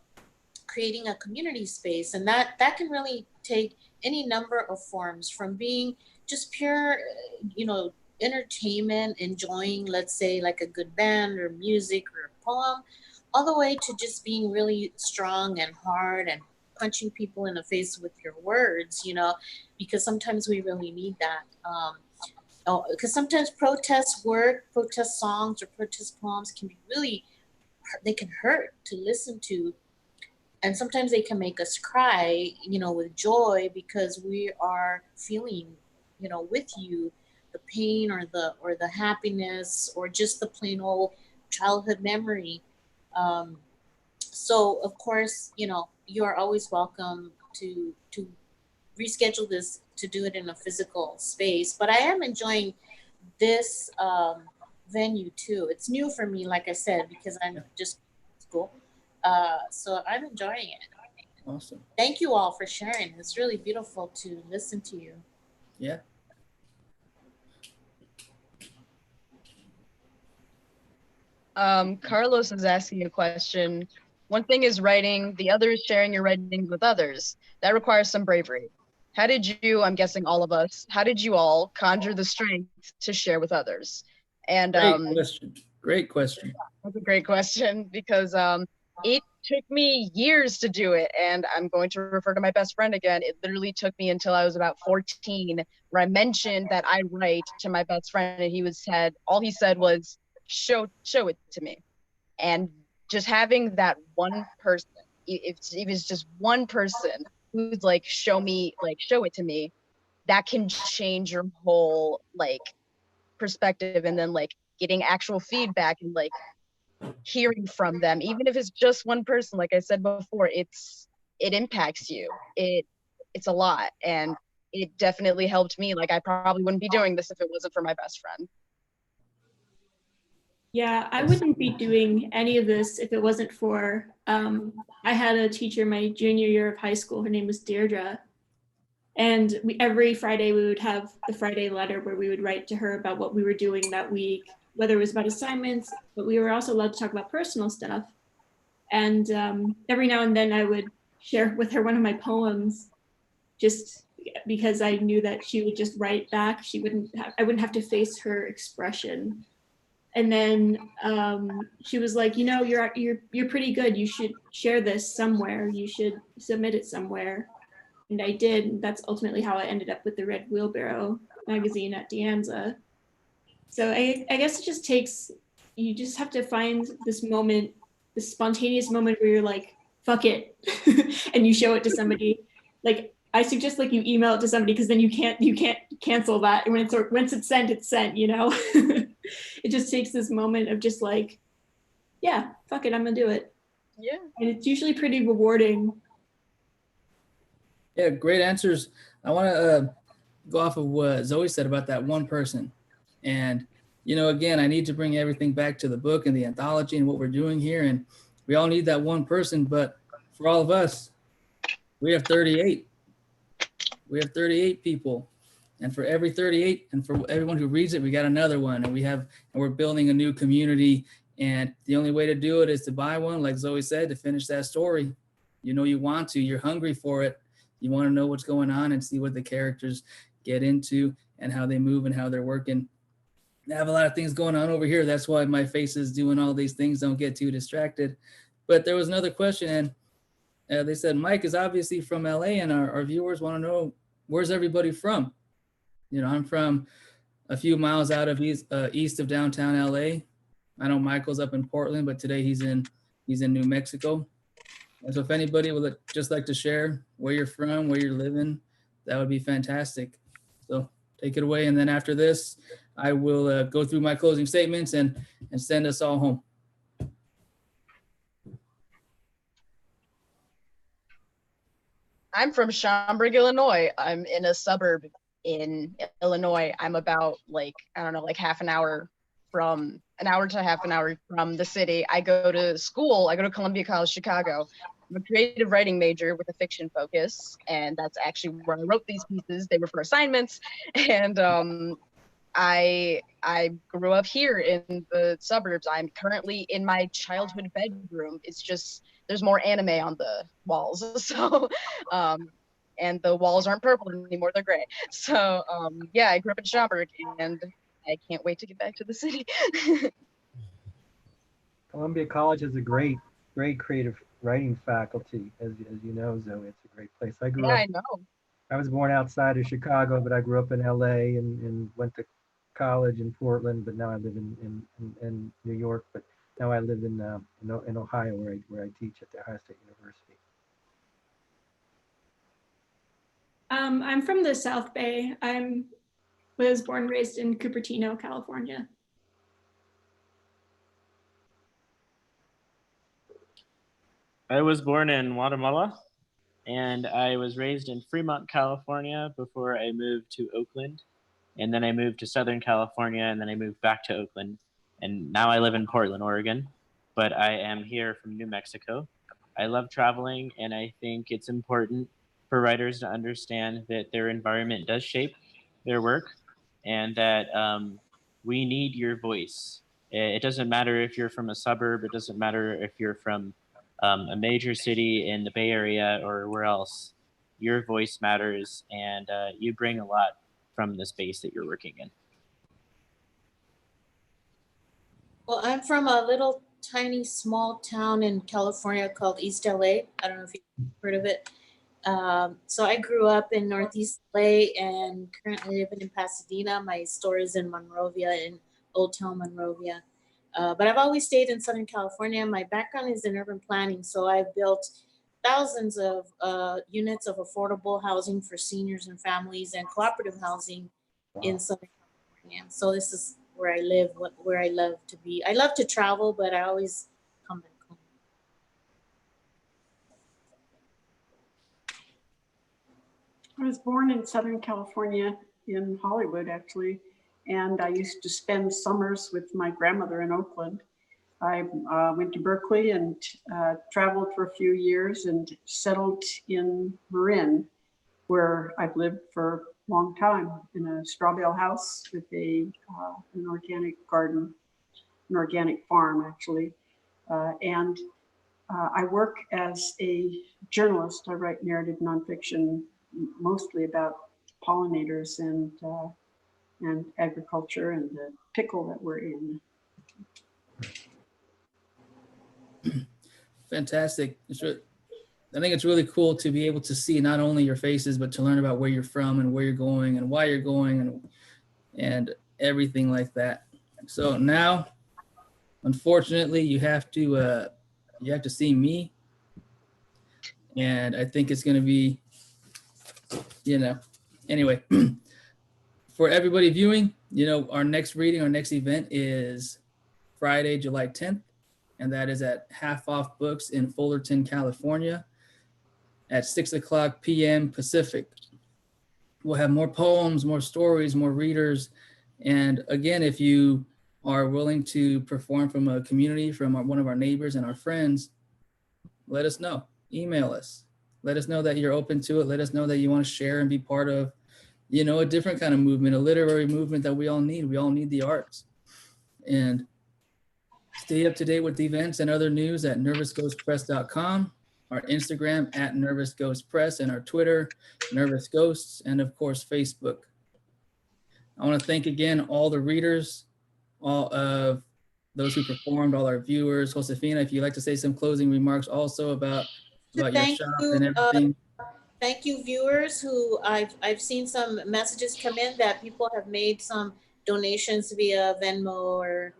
creating a community space, and that can really take any number of forms, from being just pure, entertainment, enjoying, let's say, like a good band or music or a poem, all the way to just being really strong and hard and punching people in the face with your words, because sometimes we really need that. Because sometimes protest songs or protest poems can be really, they can hurt to listen to. And sometimes they can make us cry, with joy, because we are feeling, with you, the pain or the happiness, or just the plain old childhood memory. So of course, you are always welcome to reschedule this, to do it in a physical space. But I am enjoying this venue too. It's new for me, like I said, because I'm just school. So I'm enjoying it. Awesome. Thank you all for sharing. It's really beautiful to listen to you. Yeah. Carlos is asking a question. One thing is writing, the other is sharing your writings with others. That requires some bravery. How did you, I'm guessing all of us, how did you all conjure the strength to share with others? And Great question. that's a great question, because each took me years to do it. And I'm going to refer to my best friend again. It literally took me until I was about 14, where I mentioned that I write to my best friend, and all he said was, show it to me. And just having that one person, if it's just one person who's like, show it to me, that can change your whole like perspective. And then like getting actual feedback and like hearing from them, even if it's just one person, like I said before, it impacts you. It's a lot, and it definitely helped me. Like I probably wouldn't be doing this if it wasn't for my best friend. Yeah, I wouldn't be doing any of this if it wasn't for, I had a teacher my junior year of high school. Her name was Deirdre. And every Friday we would have the Friday letter where we would write to her about what we were doing that week, whether it was about assignments, but we were also allowed to talk about personal stuff. And every now and then I would share with her one of my poems, just because I knew that she would just write back. I wouldn't have to face her expression. And then she was like, you're pretty good. You should share this somewhere. You should submit it somewhere. And I did. And that's ultimately how I ended up with the Red Wheelbarrow magazine at De Anza. So I guess it just takes, you just have to find this moment, this spontaneous moment where you're like, fuck it. And you show it to somebody. Like, I suggest like you email it to somebody, because then you can't cancel that. And once it's sent, it's sent, It just takes this moment of just like, yeah, fuck it, I'm gonna do it. Yeah. And it's usually pretty rewarding. Yeah, great answers. I want to go off of what Zoe said about that one person. And, again, I need to bring everything back to the book and the anthology and what we're doing here. And we all need that one person. But for all of us, we have 38. We have 38 people. And for every 38, and for everyone who reads it, we got another one. And we're building a new community. And the only way to do it is to buy one, like Zoe said, to finish that story. You want to, you're hungry for it. You want to know what's going on and see what the characters get into and how they move and how they're working. I have a lot of things going on over here. That's why my face is doing all these things. Don't get too distracted. But there was another question, and they said, Mike is obviously from LA, and our viewers want to know, where's everybody from? I'm from a few miles out of east of downtown LA. I know Michael's up in Portland, but today he's in New Mexico. And so if anybody would just like to share where you're from, where you're living, that would be fantastic. So take it away. And then after this, I will go through my closing statements and send us all home. I'm from Schaumburg, Illinois. I'm in a suburb in Illinois. I'm about half an hour to half an hour from the city. I go to school. I go to Columbia College, Chicago. I'm a creative writing major with a fiction focus, and that's actually where I wrote these pieces. They were for assignments, and I grew up here in the suburbs. I'm currently in my childhood bedroom. It's just there's more anime on the walls, so and the walls aren't purple anymore; they're gray. So yeah, I grew up in Schaumburg, and I can't wait to get back to the city. Columbia College is a great creative writing faculty, as you know, Zoe. It's a great place. I grew up. I know. I was born outside of Chicago, but I grew up in LA and went to college in Portland. But now I live in New York. But now I live in Ohio, where I teach at the Ohio State University. I'm from the South Bay. I was born and raised in Cupertino, California. I was born in Guatemala, and I was raised in Fremont, California before I moved to Oakland. And then I moved to Southern California, and then I moved back to Oakland. And now I live in Portland, Oregon, but I am here from New Mexico. I love traveling, and I think it's important for writers to understand that their environment does shape their work, and that we need your voice. It doesn't matter if you're from a suburb, it doesn't matter if you're from a major city in the Bay Area or where else. Your voice matters, and you bring a lot from the space that you're working in. Well, I'm from a little tiny small town in California called East LA. I don't know if you've heard of it. So I grew up in Northeast LA and currently living in Pasadena. My store is in Monrovia, in Old Town Monrovia. But I've always stayed in Southern California. My background is in urban planning, so I've built thousands of units of affordable housing for seniors and families and cooperative housing in Southern California. So this is where I live, where I love to be. I love to travel, but I always come back home. I was born in Southern California, in Hollywood, actually, and I used to spend summers with my grandmother in Oakland. I went to Berkeley and traveled for a few years and settled in Marin, where I've lived for a long time, in a straw bale house with an organic garden, an organic farm, actually. And I work as a journalist. I write narrative nonfiction, mostly about pollinators and agriculture and the pickle that we're in. Fantastic. I think it's really cool to be able to see not only your faces, but to learn about where you're from and where you're going and why you're going and everything like that. So now, unfortunately, you have to see me, and I think it's going to be, anyway. For everybody viewing, our next reading, our next event is Friday, July 10th, and that is at Half Off Books in Fullerton, California, at 6:00 p.m. Pacific. We'll have more poems, more stories, more readers. And again, if you are willing to perform from a community, from one of our neighbors and our friends, let us know. Email us. Let us know that you're open to it. Let us know that you want to share and be part of, a different kind of movement, a literary movement that we all need. We all need the arts. And stay up to date with events and other news at nervousghostpress.com, our Instagram at Nervous Ghost Press, and our Twitter, Nervous Ghosts, and of course, Facebook. I want to thank again all the readers, all of those who performed, all our viewers. Josefina, if you'd like to say some closing remarks also about your shop and everything. Thank you, viewers, who I've seen some messages come in that people have made some donations via Venmo or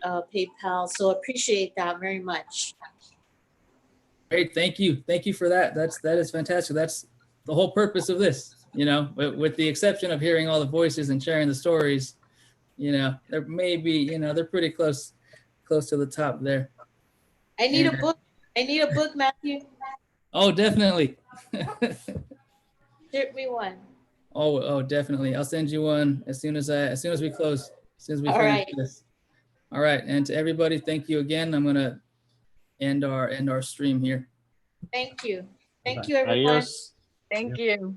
PayPal. So appreciate that very much. Great, thank you for that. That is fantastic. That's the whole purpose of this. With the exception of hearing all the voices and sharing the stories, there may be, they're pretty close to the top there. I need a book. I need a book, Matthew. Oh, definitely. Ship me one. Oh, definitely. I'll send you one as soon as we close. As soon as we finish this. All right, and to everybody, thank you again. I'm gonna end our stream here. Thank you. Thank you, everyone. Adios. Thank you.